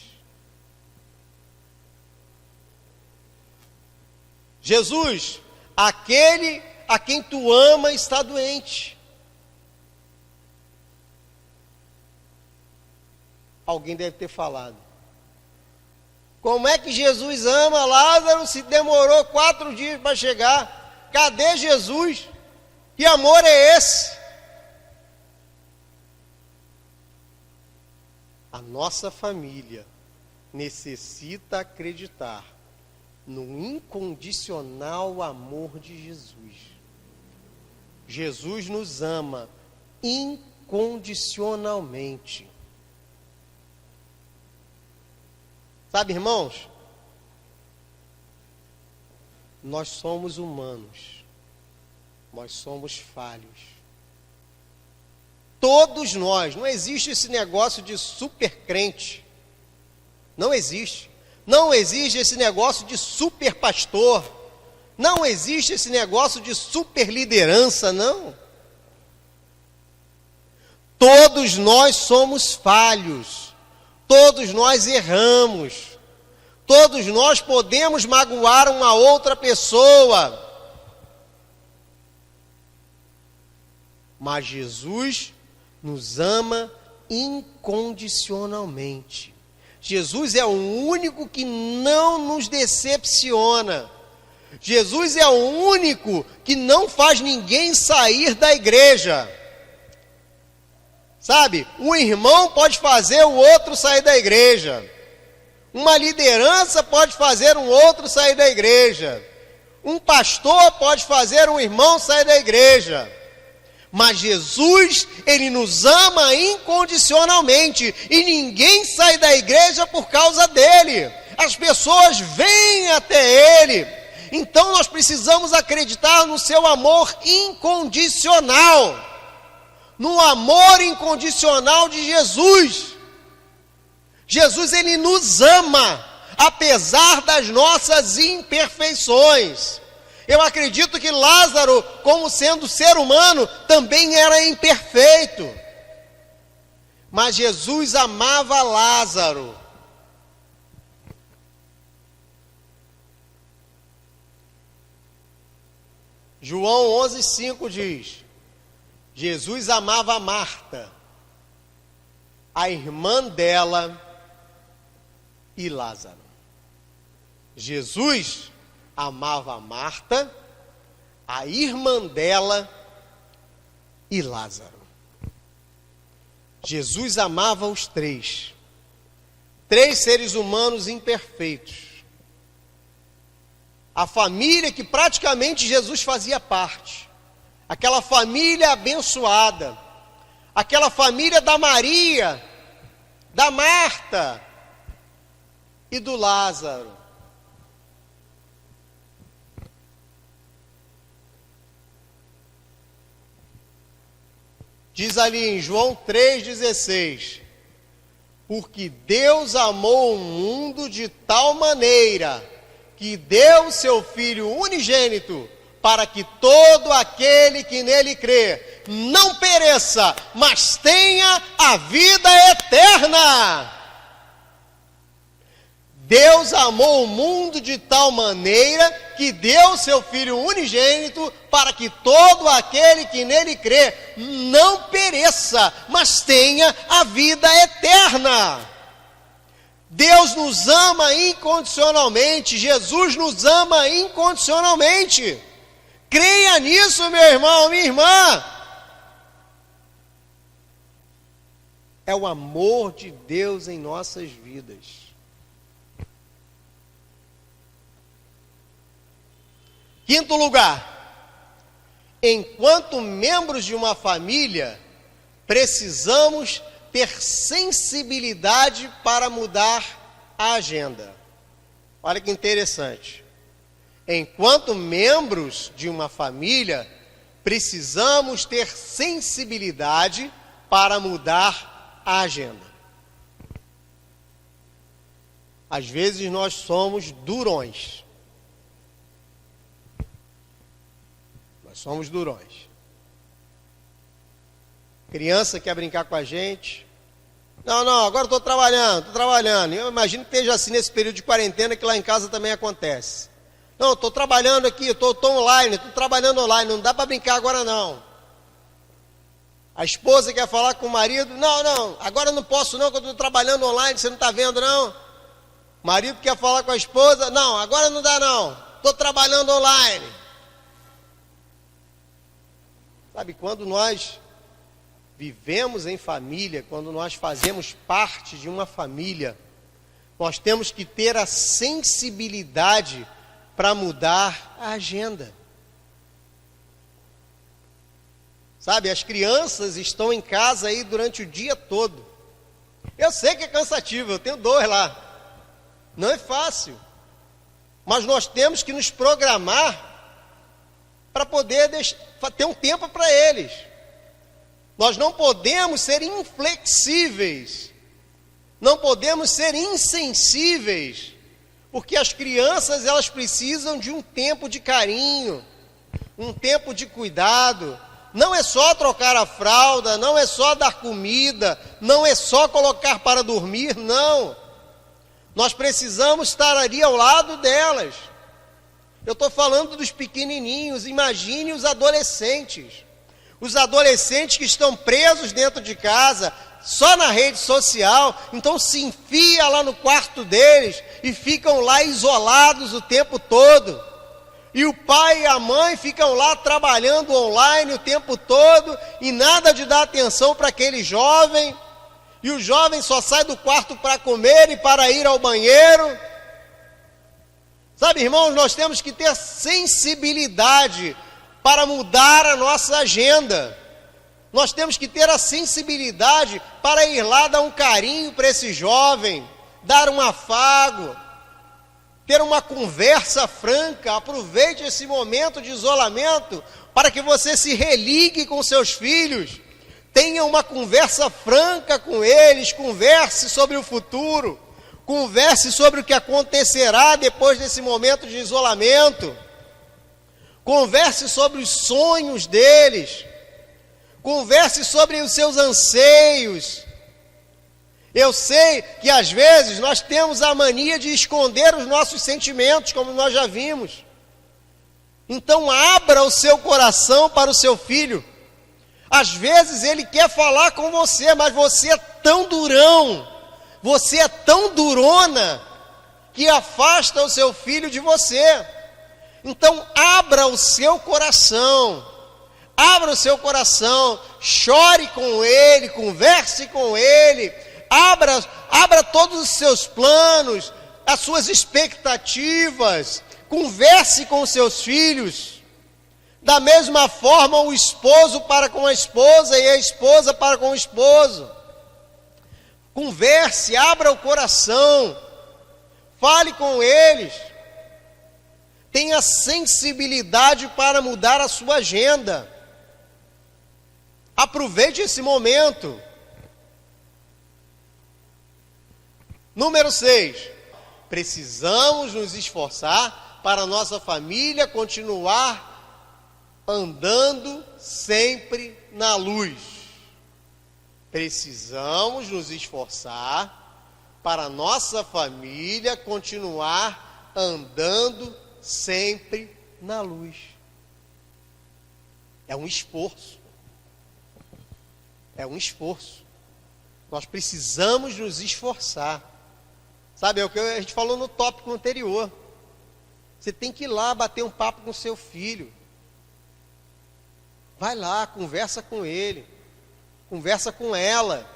Jesus, aquele a quem tu ama está doente. Alguém deve ter falado: como é que Jesus ama Lázaro se demorou 4 dias para chegar? Cadê Jesus? Que amor é esse? A nossa família necessita acreditar no incondicional amor de Jesus. Jesus nos ama incondicionalmente. Sabe, irmãos, nós somos humanos, nós somos falhos. Todos nós, não existe esse negócio de super crente, não existe. Não existe esse negócio de super pastor, não existe esse negócio de super liderança, não. Todos nós somos falhos, todos nós erramos, todos nós podemos magoar uma outra pessoa. Mas Jesus nos ama incondicionalmente. Jesus é o único que não nos decepciona. Jesus é o único que não faz ninguém sair da igreja. Sabe, um irmão pode fazer o outro sair da igreja. Uma liderança pode fazer um outro sair da igreja. Um pastor pode fazer um irmão sair da igreja. Mas Jesus, Ele nos ama incondicionalmente e ninguém sai da igreja por causa dele. As pessoas vêm até Ele. Então nós precisamos acreditar no seu amor incondicional, no amor incondicional de Jesus. Jesus, Ele nos ama, apesar das nossas imperfeições. Eu acredito que Lázaro, como sendo ser humano, também era imperfeito. Mas Jesus amava Lázaro. João 11,5 diz: Jesus amava Marta, a irmã dela e Lázaro. Jesus amava Marta, a irmã dela e Lázaro. Jesus amava os três seres humanos imperfeitos. A família que praticamente Jesus fazia parte, aquela família abençoada, aquela família da Maria, da Marta e do Lázaro. Diz ali em João 3,16: porque Deus amou o mundo de tal maneira que deu seu Filho unigênito, para que todo aquele que nele crê não pereça, mas tenha a vida eterna. Deus amou o mundo de tal maneira que deu seu Filho unigênito para que todo aquele que nele crê não pereça, mas tenha a vida eterna. Deus nos ama incondicionalmente, Jesus nos ama incondicionalmente. Creia nisso, meu irmão, minha irmã. É o amor de Deus em nossas vidas. Quinto lugar, enquanto membros de uma família, precisamos ter sensibilidade para mudar a agenda. Olha que interessante. Enquanto membros de uma família, precisamos ter sensibilidade para mudar a agenda. Às vezes nós somos durões. Nós somos durões. Criança quer brincar com a gente. Não, agora estou trabalhando. Eu imagino que esteja assim nesse período de quarentena, que lá em casa também acontece. Não, estou trabalhando aqui, estou online, estou trabalhando online, não dá para brincar agora não. A esposa quer falar com o marido, não, agora não posso não, que eu estou trabalhando online, você não está vendo não. O marido quer falar com a esposa, não, agora não dá não, estou trabalhando online. Sabe, quando nós vivemos em família, quando nós fazemos parte de uma família, nós temos que ter a sensibilidade para mudar a agenda. Sabe, as crianças estão em casa aí durante o dia todo. Eu sei que é cansativo, eu tenho 2 lá. Não é fácil. Mas nós temos que nos programar para poder ter um tempo para eles. Nós não podemos ser inflexíveis, não podemos ser insensíveis, porque as crianças, elas precisam de um tempo de carinho, um tempo de cuidado. Não é só trocar a fralda, não é só dar comida, não é só colocar para dormir, não. Nós precisamos estar ali ao lado delas. Eu estou falando dos pequenininhos, imagine os adolescentes. Os adolescentes que estão presos dentro de casa, só na rede social, então se enfia lá no quarto deles e ficam lá isolados o tempo todo. E o pai e a mãe ficam lá trabalhando online o tempo todo e nada de dar atenção para aquele jovem. E o jovem só sai do quarto para comer e para ir ao banheiro. Sabe, irmãos, nós temos que ter sensibilidade para mudar a nossa agenda. Nós temos que ter a sensibilidade para ir lá dar um carinho para esse jovem, dar um afago, ter uma conversa franca. Aproveite esse momento de isolamento para que você se religue com seus filhos. Tenha uma conversa franca com eles, converse sobre o futuro, converse sobre o que acontecerá depois desse momento de isolamento. Converse sobre os sonhos deles, converse sobre os seus anseios. Eu sei que às vezes nós temos a mania de esconder os nossos sentimentos, como nós já vimos. Então abra o seu coração para o seu filho. Às vezes ele quer falar com você, mas você é tão durão, você é tão durona, que afasta o seu filho de você. Então abra o seu coração, chore com ele, converse com ele, abra todos os seus planos, as suas expectativas, converse com os seus filhos. Da mesma forma, o esposo para com a esposa e a esposa para com o esposo. Converse, abra o coração, fale com eles. Tenha sensibilidade para mudar a sua agenda. Aproveite esse momento. Número 6. Precisamos nos esforçar para a nossa família continuar andando sempre na luz. Precisamos nos esforçar para a nossa família continuar andando sempre na luz. É um esforço. É um esforço. Nós precisamos nos esforçar. Sabe, é o que a gente falou no tópico anterior. Você tem que ir lá bater um papo com seu filho. Vai lá, conversa com ele, conversa com ela.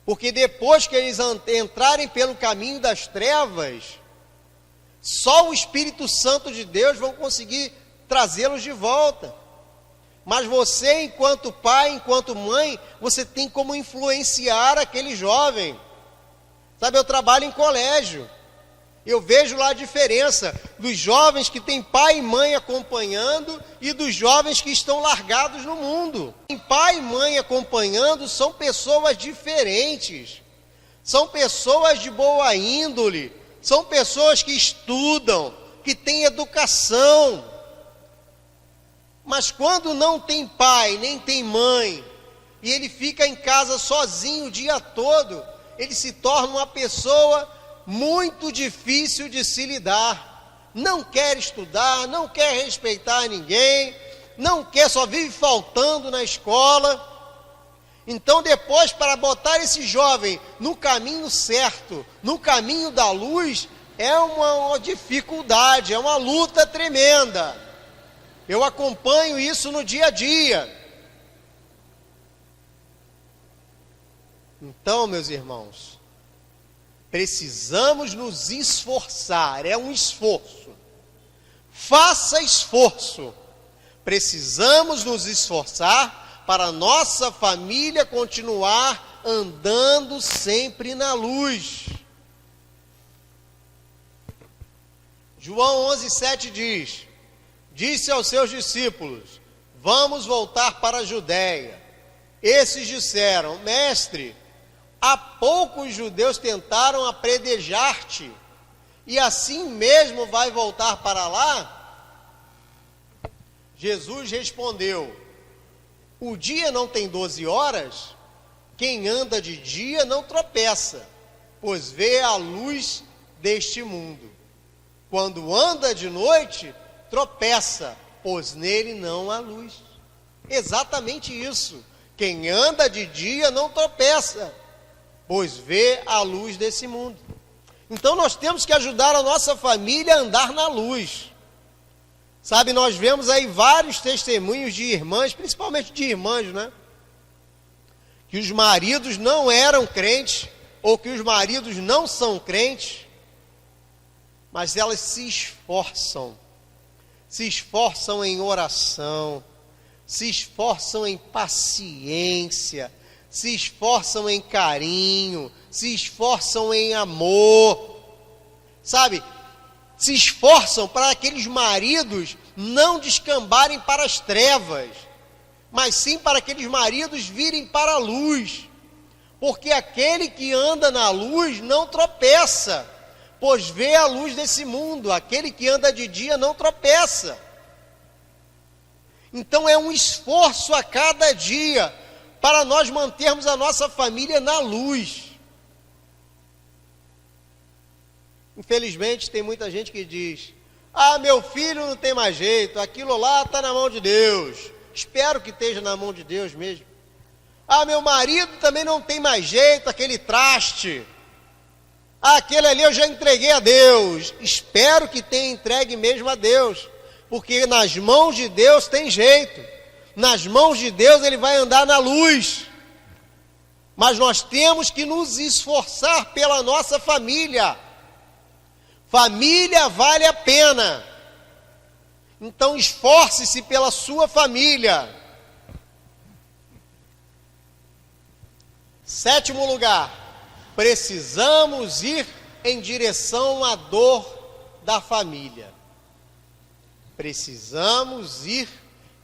Porque depois que eles entrarem pelo caminho das trevas, só o Espírito Santo de Deus vão conseguir trazê-los de volta. Mas você, enquanto pai, enquanto mãe, você tem como influenciar aquele jovem. Sabe, eu trabalho em colégio. Eu vejo lá a diferença dos jovens que têm pai e mãe acompanhando e dos jovens que estão largados no mundo. Tem pai e mãe acompanhando, são pessoas diferentes. São pessoas de boa índole. São pessoas que estudam, que têm educação. Mas quando não tem pai, nem tem mãe, e ele fica em casa sozinho o dia todo, ele se torna uma pessoa muito difícil de se lidar. Não quer estudar, não quer respeitar ninguém, não quer, só vive faltando na escola. Então depois, para botar esse jovem no caminho certo, no caminho da luz, é uma dificuldade, é uma luta tremenda. Eu acompanho isso no dia a dia. Então, meus irmãos, precisamos nos esforçar, é um esforço. Faça esforço. Precisamos nos esforçar para a nossa família continuar andando sempre na luz. João 11:7 diz: disse aos seus discípulos: vamos voltar para a Judéia. Esses disseram: mestre, há pouco os judeus tentaram apredejar-te, e assim mesmo vai voltar para lá? Jesus respondeu: o dia não tem 12 horas? Quem anda de dia não tropeça, pois vê a luz deste mundo. Quando anda de noite, tropeça, pois nele não há luz. Exatamente isso. Quem anda de dia não tropeça, pois vê a luz desse mundo. Então nós temos que ajudar a nossa família a andar na luz. Sabe, nós vemos aí vários testemunhos de irmãs, principalmente de irmãs, né? Que os maridos não eram crentes, ou que os maridos não são crentes, mas elas se esforçam em oração, se esforçam em paciência, se esforçam em carinho, se esforçam em amor, sabe? Se esforçam para aqueles maridos não descambarem para as trevas, mas sim para aqueles maridos virem para a luz, porque aquele que anda na luz não tropeça, pois vê a luz desse mundo. Aquele que anda de dia não tropeça. Então é um esforço a cada dia para nós mantermos a nossa família na luz. Infelizmente tem muita gente que diz: ah, meu filho não tem mais jeito, aquilo lá está na mão de Deus. Espero que esteja na mão de Deus mesmo. Ah, meu marido também não tem mais jeito, aquele traste. Ah, aquele ali eu já entreguei a Deus. Espero que tenha entregue mesmo a Deus, porque nas mãos de Deus tem jeito. Nas mãos de Deus ele vai andar na luz. Mas nós temos que nos esforçar pela nossa família. Família vale a pena. Então esforce-se pela sua família. 7º lugar. Precisamos ir em direção à dor da família. Precisamos ir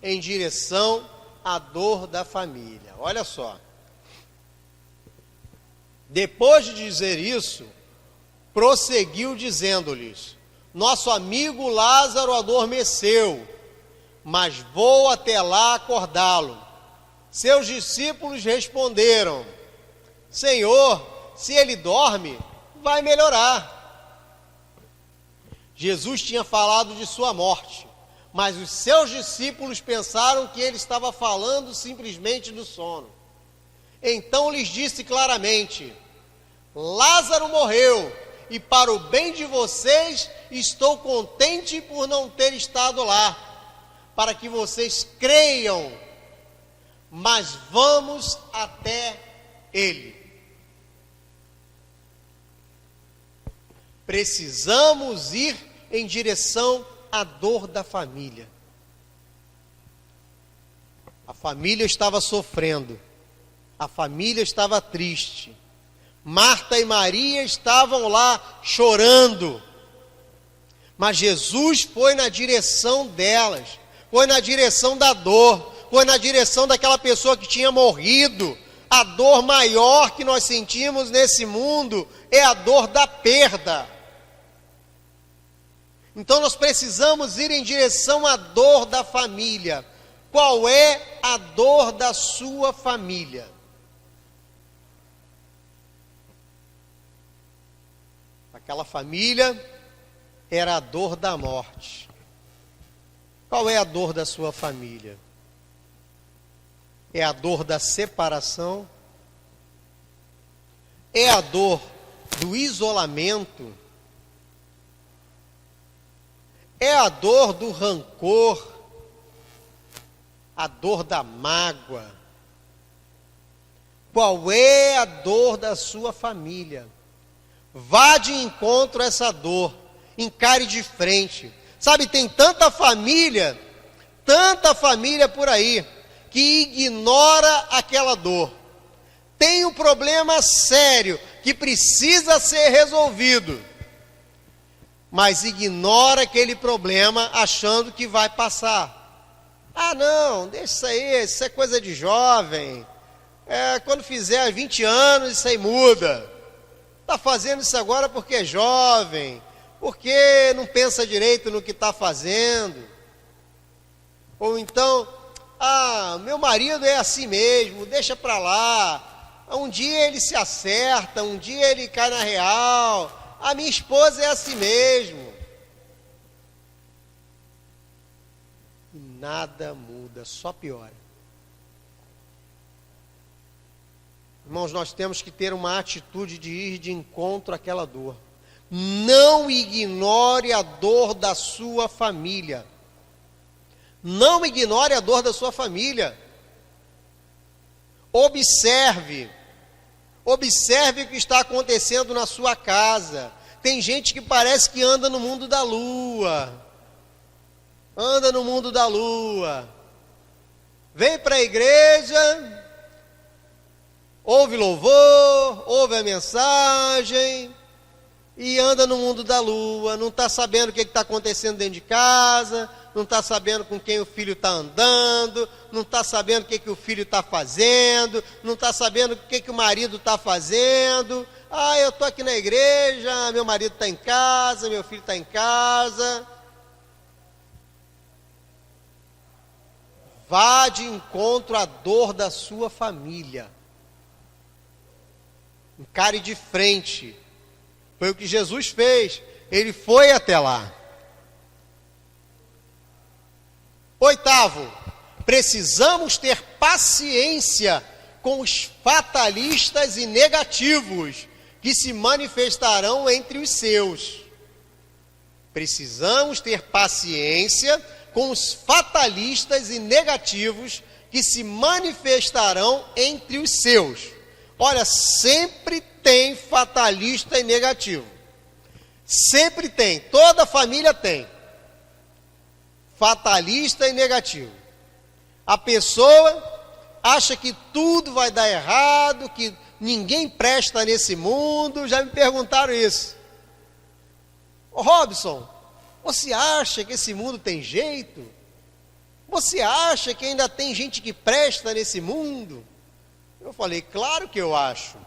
em direção à dor da família. Olha só. Depois de dizer isso, prosseguiu dizendo-lhes: nosso amigo Lázaro adormeceu, mas vou até lá acordá-lo. Seus discípulos responderam: Senhor, se ele dorme, vai melhorar. Jesus tinha falado de sua morte, mas os seus discípulos pensaram que ele estava falando simplesmente do sono. Então lhes disse claramente: Lázaro morreu, e para o bem de vocês, estou contente por não ter estado lá, para que vocês creiam, mas vamos até ele. Precisamos ir em direção à dor da família. A família estava sofrendo, a família estava triste. Marta e Maria estavam lá chorando, mas Jesus foi na direção delas, foi na direção da dor, foi na direção daquela pessoa que tinha morrido. A dor maior que nós sentimos nesse mundo é a dor da perda. Então nós precisamos ir em direção à dor da família. Qual é a dor da sua família? Aquela família era a dor da morte. Qual é a dor da sua família? É a dor da separação? É a dor do isolamento? É a dor do rancor? A dor da mágoa? Qual é a dor da sua família? Vá de encontro a essa dor, encare de frente. Sabe, tem tanta família por aí, que ignora aquela dor. Tem um problema sério, que precisa ser resolvido, mas ignora aquele problema, achando que vai passar. Ah não, deixa isso é coisa de jovem. Quando fizer 20 anos, isso aí muda. Está fazendo isso agora porque é jovem, porque não pensa direito no que está fazendo. Ou então, meu marido é assim mesmo, deixa para lá. Um dia ele se acerta, um dia ele cai na real. A minha esposa é assim mesmo. E nada muda, só piora. Irmãos, nós temos que ter uma atitude de ir de encontro àquela dor. Não ignore a dor da sua família. Não ignore a dor da sua família. Observe o que está acontecendo na sua casa. Tem gente que parece que anda no mundo da lua. Anda no mundo da lua. Vem para a igreja, ouve louvor, ouve a mensagem e anda no mundo da lua, não está sabendo o que está acontecendo dentro de casa, não está sabendo com quem o filho está andando, não está sabendo o que o filho está fazendo, não está sabendo o que o marido está fazendo. Eu estou aqui na igreja, meu marido está em casa, meu filho está em casa. Vá de encontro à dor da sua família. Encare de frente. Foi o que Jesus fez. Ele foi até lá. 8º, precisamos ter paciência com os fatalistas e negativos que se manifestarão entre os seus. Precisamos ter paciência com os fatalistas e negativos que se manifestarão entre os seus. Olha, sempre tem fatalista e negativo. Sempre tem, toda família tem. Fatalista e negativo. A pessoa acha que tudo vai dar errado, que ninguém presta nesse mundo. Já me perguntaram isso. Robson, você acha que esse mundo tem jeito? Você acha que ainda tem gente que presta nesse mundo? Eu falei, claro que eu acho.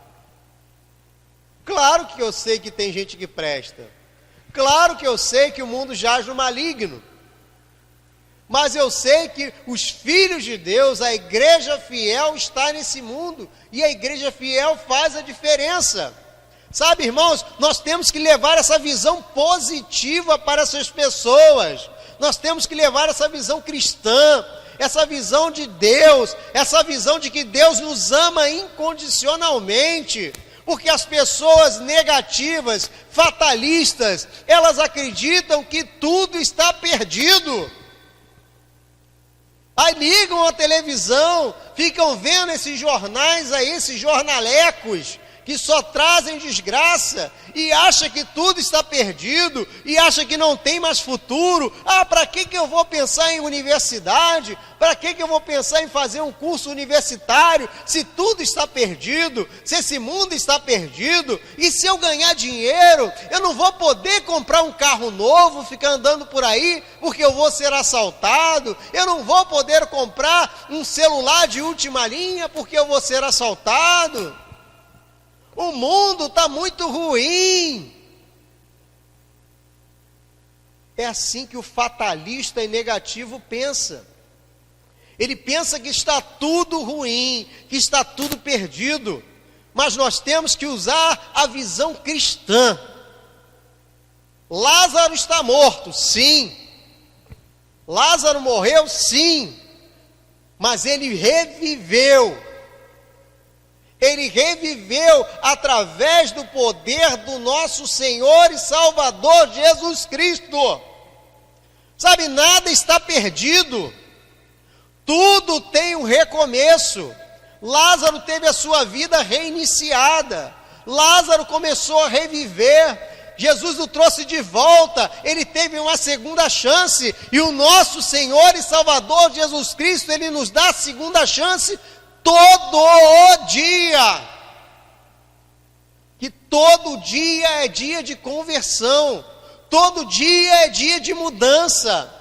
Claro que eu sei que tem gente que presta. Claro que eu sei que o mundo jaz no maligno. Mas eu sei que os filhos de Deus, a igreja fiel está nesse mundo. E a igreja fiel faz a diferença. Sabe, irmãos, nós temos que levar essa visão positiva para essas pessoas. Nós temos que levar essa visão cristã, essa visão de Deus, essa visão de que Deus nos ama incondicionalmente. Porque as pessoas negativas, fatalistas, elas acreditam que tudo está perdido. Aí ligam a televisão, ficam vendo esses jornais aí, esses jornalecos, que só trazem desgraça, e acha que tudo está perdido, e acha que não tem mais futuro. Para que eu vou pensar em universidade? Para que eu vou pensar em fazer um curso universitário, se tudo está perdido, se esse mundo está perdido? E se eu ganhar dinheiro, eu não vou poder comprar um carro novo, ficar andando por aí, porque eu vou ser assaltado. Eu não vou poder comprar um celular de última linha, porque eu vou ser assaltado. O mundo está muito ruim. É assim que o fatalista e negativo pensa. Ele pensa que está tudo ruim, que está tudo perdido. Mas nós temos que usar a visão cristã. Lázaro está morto, sim. Lázaro morreu, sim. Mas ele reviveu. Ele reviveu através do poder do nosso Senhor e Salvador Jesus Cristo. Sabe, nada está perdido. Tudo tem um recomeço. Lázaro teve a sua vida reiniciada. Lázaro começou a reviver. Jesus o trouxe de volta. Ele teve uma segunda chance. E o nosso Senhor e Salvador Jesus Cristo, Ele nos dá a segunda chance todo o dia. Que todo dia é dia de conversão, todo dia é dia de mudança,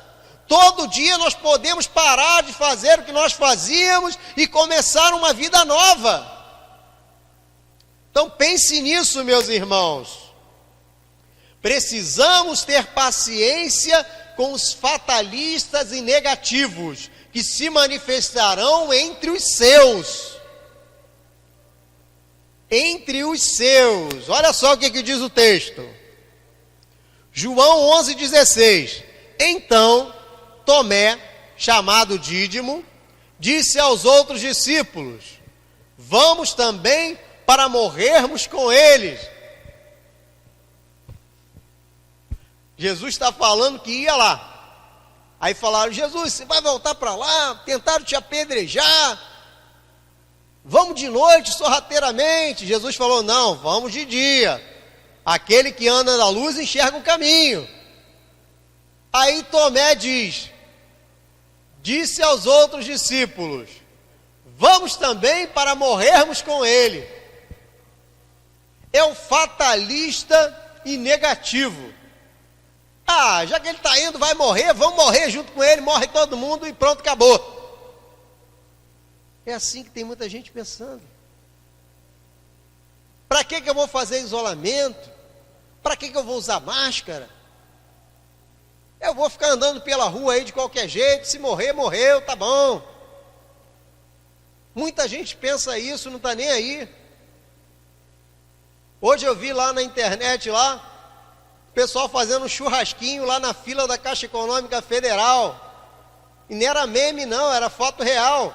todo dia nós podemos parar de fazer o que nós fazíamos e começar uma vida nova. Então pense nisso, meus irmãos. Precisamos ter paciência com os fatalistas e negativos, que se manifestarão entre os seus. Entre os seus. Olha só o que diz o texto. João 11,16. Então, Tomé, chamado Dídimo, disse aos outros discípulos: vamos também para morrermos com eles. Jesus está falando que ia lá. Aí falaram: Jesus, você vai voltar para lá? Tentaram te apedrejar. Vamos de noite, sorrateiramente. Jesus falou: não, vamos de dia. Aquele que anda na luz enxerga o caminho. Aí Tomé disse aos outros discípulos: vamos também para morrermos com ele. É o fatalista e negativo. Já que ele está indo, vai morrer, vamos morrer junto com ele, morre todo mundo e pronto, acabou. É assim que tem muita gente pensando. Para que eu vou fazer isolamento? Para que eu vou usar máscara? Eu vou ficar andando pela rua aí de qualquer jeito, se morrer, morreu, tá bom. Muita gente pensa isso, não está nem aí. Hoje eu vi lá na internet, lá, o pessoal fazendo um churrasquinho lá na fila da Caixa Econômica Federal. E não era meme não, era foto real.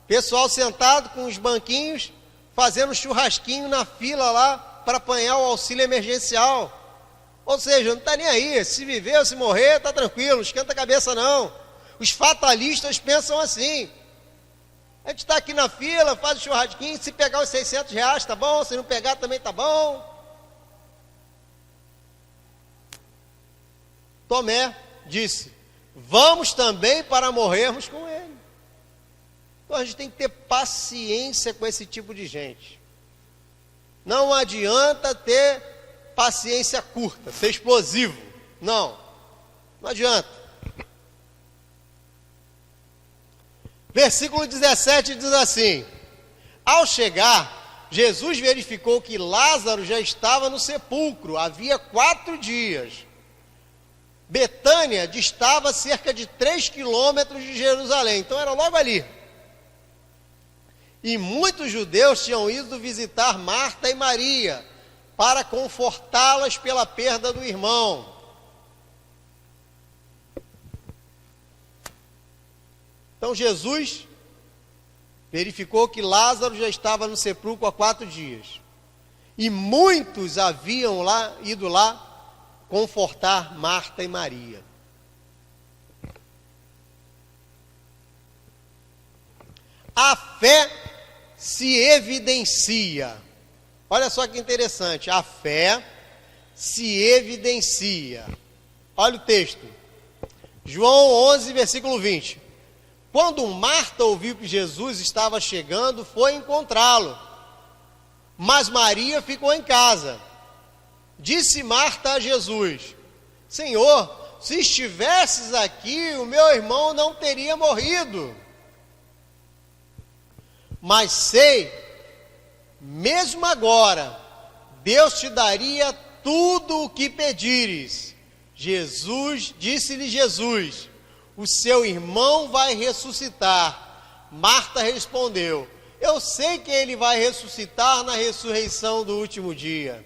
Pessoal sentado com os banquinhos, fazendo churrasquinho na fila lá, para apanhar o auxílio emergencial. Ou seja, não está nem aí, se viver ou se morrer, está tranquilo, não esquenta a cabeça não. Os fatalistas pensam assim: a gente está aqui na fila, faz o churrasquinho, se pegar os R$600, tá bom, se não pegar também tá bom. Tomé disse: vamos também para morrermos com ele. Então a gente tem que ter paciência com esse tipo de gente. Não adianta ter paciência curta, ser explosivo. Não adianta. Versículo 17 diz assim: ao chegar, Jesus verificou que Lázaro já estava no sepulcro, havia 4 dias. Betânia distava cerca de 3 quilômetros de Jerusalém, então era logo ali. E muitos judeus tinham ido visitar Marta e Maria, para confortá-las pela perda do irmão. Então Jesus verificou que Lázaro já estava no sepulcro há 4 dias. E muitos haviam ido lá confortar Marta e Maria. A fé se evidencia. Olha só que interessante, a fé se evidencia. Olha o texto, João 11, versículo 20. Quando Marta ouviu que Jesus estava chegando, foi encontrá-lo, mas Maria ficou em casa. Disse Marta a Jesus: Senhor, se estivesses aqui, o meu irmão não teria morrido. Mas sei, mesmo agora, Deus te daria tudo o que pedires. Disse-lhe Jesus: o seu irmão vai ressuscitar. Marta respondeu: eu sei que ele vai ressuscitar na ressurreição do último dia.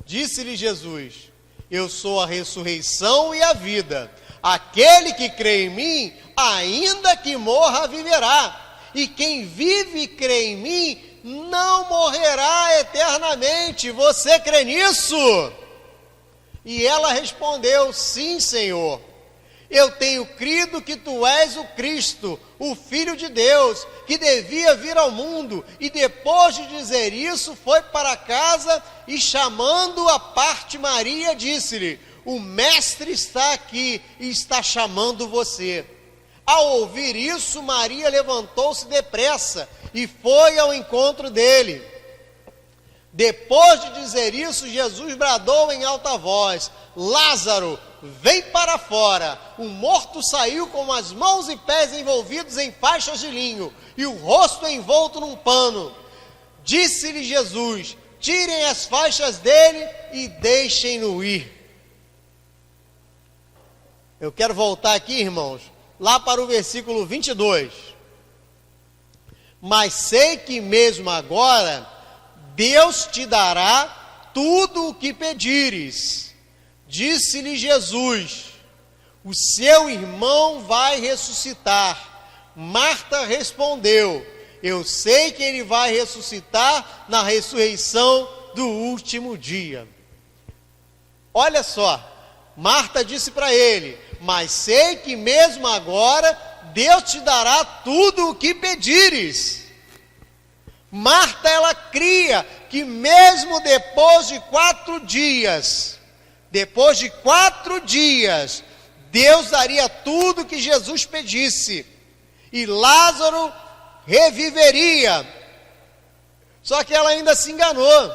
Disse-lhe Jesus: eu sou a ressurreição e a vida. Aquele que crê em mim, ainda que morra, viverá. E quem vive e crê em mim, não morrerá eternamente. Você crê nisso? E ela respondeu: sim, Senhor. Eu tenho crido que tu és o Cristo, o Filho de Deus, que devia vir ao mundo. E depois de dizer isso, foi para casa e, chamando à parte Maria, disse-lhe: o Mestre está aqui e está chamando você. Ao ouvir isso, Maria levantou-se depressa e foi ao encontro dele. Depois de dizer isso, Jesus bradou em alta voz: Lázaro, vem para fora. O morto saiu com as mãos e pés envolvidos em faixas de linho e o rosto envolto num pano. Disse-lhe Jesus: tirem as faixas dele e deixem-no ir. Eu quero voltar aqui, irmãos, lá para o versículo 22. Mas sei que mesmo agora Deus te dará tudo o que pedires. Disse-lhe Jesus: o seu irmão vai ressuscitar. Marta respondeu: eu sei que ele vai ressuscitar na ressurreição do último dia. Olha só, Marta disse para ele: mas sei que mesmo agora Deus te dará tudo o que pedires. Marta, ela cria que mesmo depois de 4 dias, Deus daria tudo que Jesus pedisse, e Lázaro reviveria. Só que ela ainda se enganou.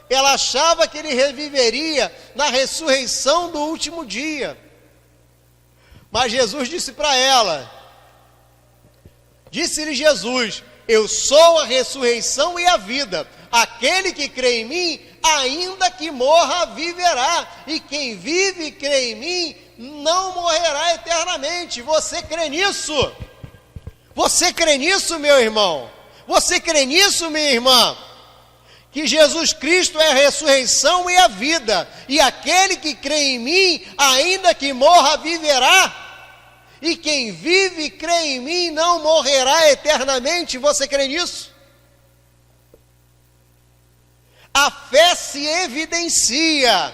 Ela achava que ele reviveria na ressurreição do último dia. Mas Jesus disse para ela, disse-lhe Jesus: eu sou a ressurreição e a vida. Aquele que crê em mim, ainda que morra, viverá. E quem vive e crê em mim, não morrerá eternamente. Você crê nisso? Você crê nisso, meu irmão? Você crê nisso, minha irmã? Que Jesus Cristo é a ressurreição e a vida. E aquele que crê em mim, ainda que morra, viverá. E quem vive e crê em mim não morrerá eternamente. Você crê nisso? A fé se evidencia.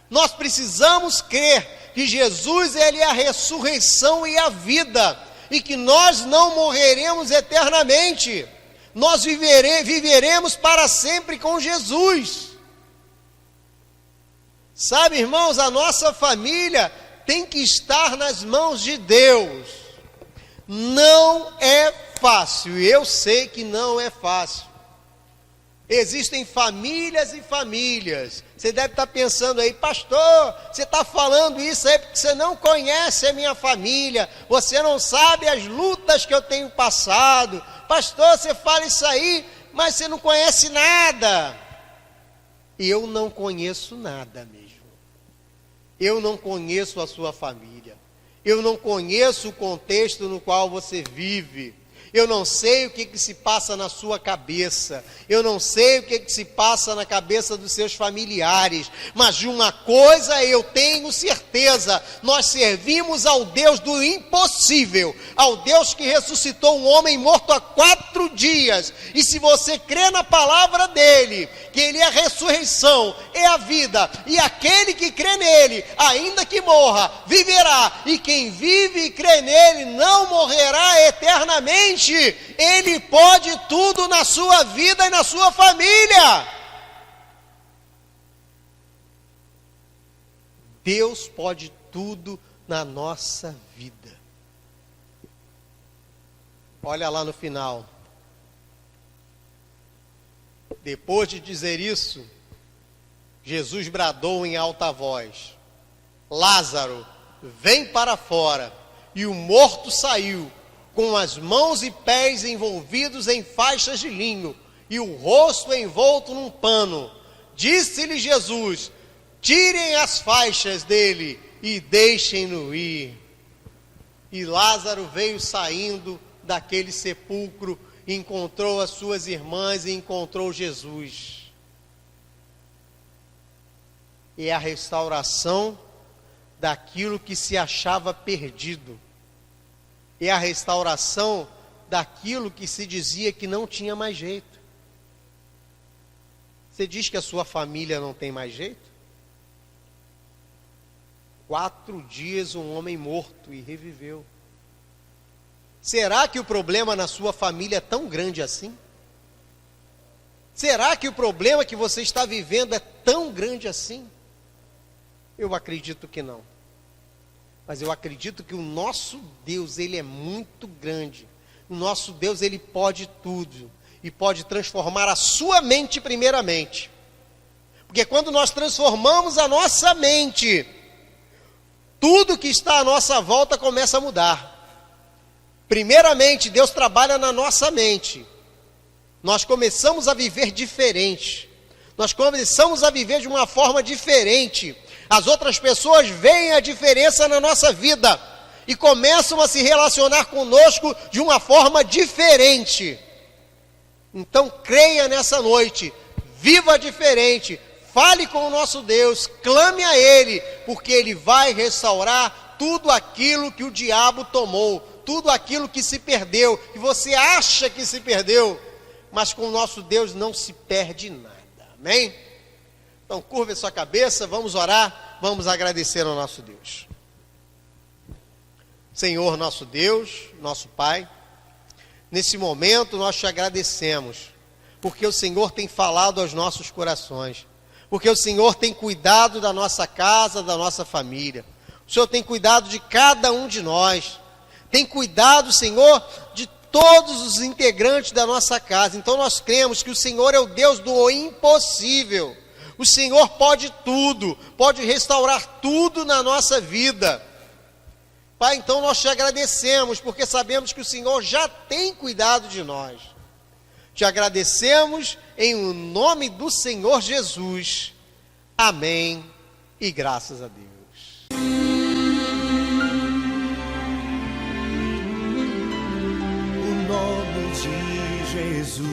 Nós precisamos crer que Jesus, ele é a ressurreição e a vida, e que nós não morreremos eternamente. Nós viveremos para sempre com Jesus. Sabe, irmãos, a nossa família tem que estar nas mãos de Deus. Não é fácil, eu sei que não é fácil. Existem famílias e famílias. Você deve estar pensando aí: pastor, você está falando isso aí porque você não conhece a minha família, você não sabe as lutas que eu tenho passado. Pastor, você fala isso aí, mas você não conhece nada. Eu não conheço nada mesmo. Eu não conheço a sua família. Eu não conheço o contexto no qual você vive. Eu não sei o que se passa na sua cabeça. Eu não sei o que se passa na cabeça dos seus familiares. Mas de uma coisa eu tenho certeza: nós servimos ao Deus do impossível, ao Deus que ressuscitou um homem morto há 4 dias. E se você crê na palavra dele, Ele, que Ele é a ressurreição, é a vida, e aquele que crê nele, ainda que morra, viverá, e quem vive e crê nele não morrerá eternamente. Ele pode tudo na sua vida e na sua família. Deus pode tudo na nossa vida. Olha lá no final. Depois de dizer isso, Jesus bradou em alta voz: Lázaro, vem para fora. E o morto saiu, com as mãos e pés envolvidos em faixas de linho, e o rosto envolto num pano. Disse-lhe Jesus: tirem as faixas dele e deixem-no ir. E Lázaro veio saindo daquele sepulcro, encontrou as suas irmãs e encontrou Jesus. É a restauração daquilo que se achava perdido. É a restauração daquilo que se dizia que não tinha mais jeito. Você diz que a sua família não tem mais jeito? 4 dias um homem morto e reviveu. Será que o problema na sua família é tão grande assim? Será que o problema que você está vivendo é tão grande assim? Eu acredito que não. Mas eu acredito que o nosso Deus, Ele é muito grande. O nosso Deus, Ele pode tudo. E pode transformar a sua mente primeiramente. Porque quando nós transformamos a nossa mente, tudo que está à nossa volta começa a mudar. Primeiramente, Deus trabalha na nossa mente. Nós começamos a viver diferente. Nós começamos a viver de uma forma diferente. As outras pessoas veem a diferença na nossa vida e começam a se relacionar conosco de uma forma diferente. Então, creia nessa noite, viva diferente, fale com o nosso Deus, clame a Ele, porque Ele vai restaurar tudo aquilo que o diabo tomou, tudo aquilo que se perdeu, que você acha que se perdeu, mas com o nosso Deus não se perde nada, amém? Então curva a sua cabeça, vamos orar, vamos agradecer ao nosso Deus. Senhor nosso Deus, nosso Pai, nesse momento nós te agradecemos, porque o Senhor tem falado aos nossos corações, porque o Senhor tem cuidado da nossa casa, da nossa família, o Senhor tem cuidado de cada um de nós, tem cuidado, Senhor, de todos os integrantes da nossa casa. Então nós cremos que o Senhor é o Deus do impossível. O Senhor pode tudo, pode restaurar tudo na nossa vida. Pai, então nós te agradecemos, porque sabemos que o Senhor já tem cuidado de nós. Te agradecemos em o nome do Senhor Jesus. Amém e graças a Deus. O nome de Jesus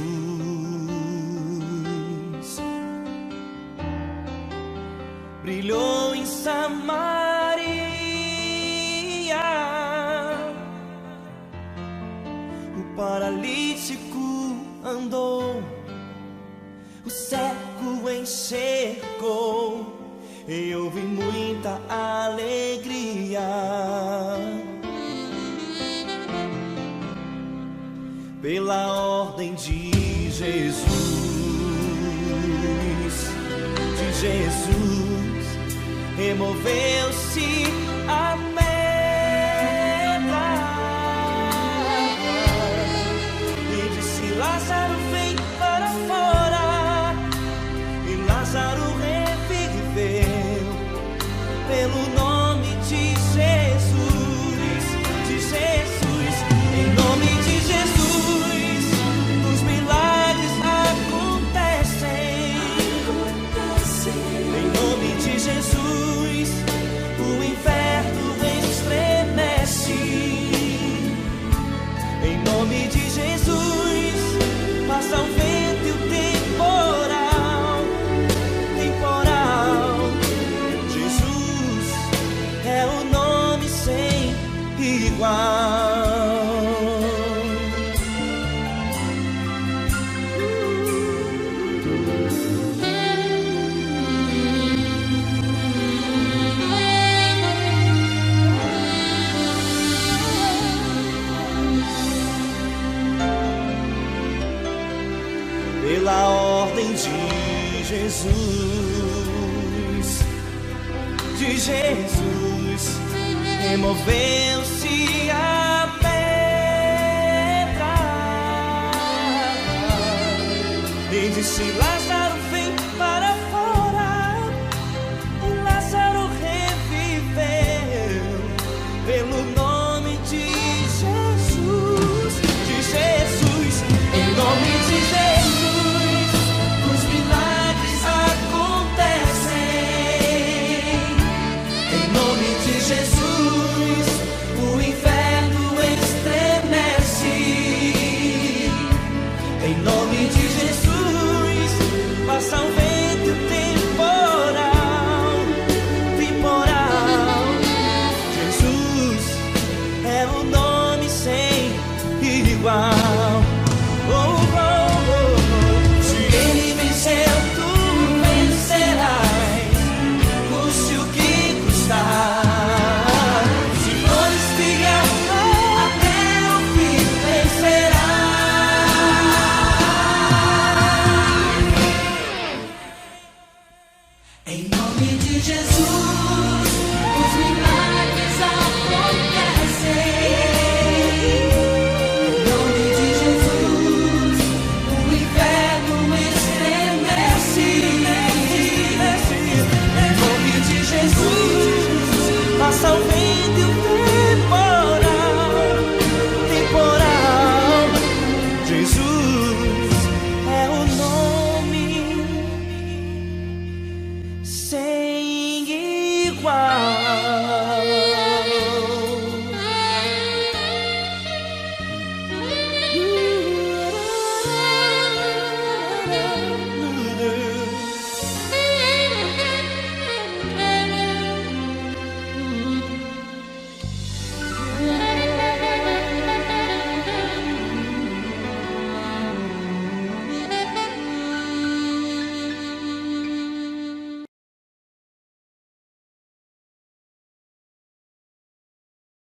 brilhou em Samaria, o paralítico andou, o cego enxergou, e houve muita alegria. Pela ordem de Jesus, removeu-se a pedra e disse: Lázaro, vem para fora. E Lázaro reviveu pelo nome de Jesus, em nome de Jesus, os milagres acontecem. Em nome de Jesus, o inferno de Jesus, removeu-se a pedra e disse: Lázaro,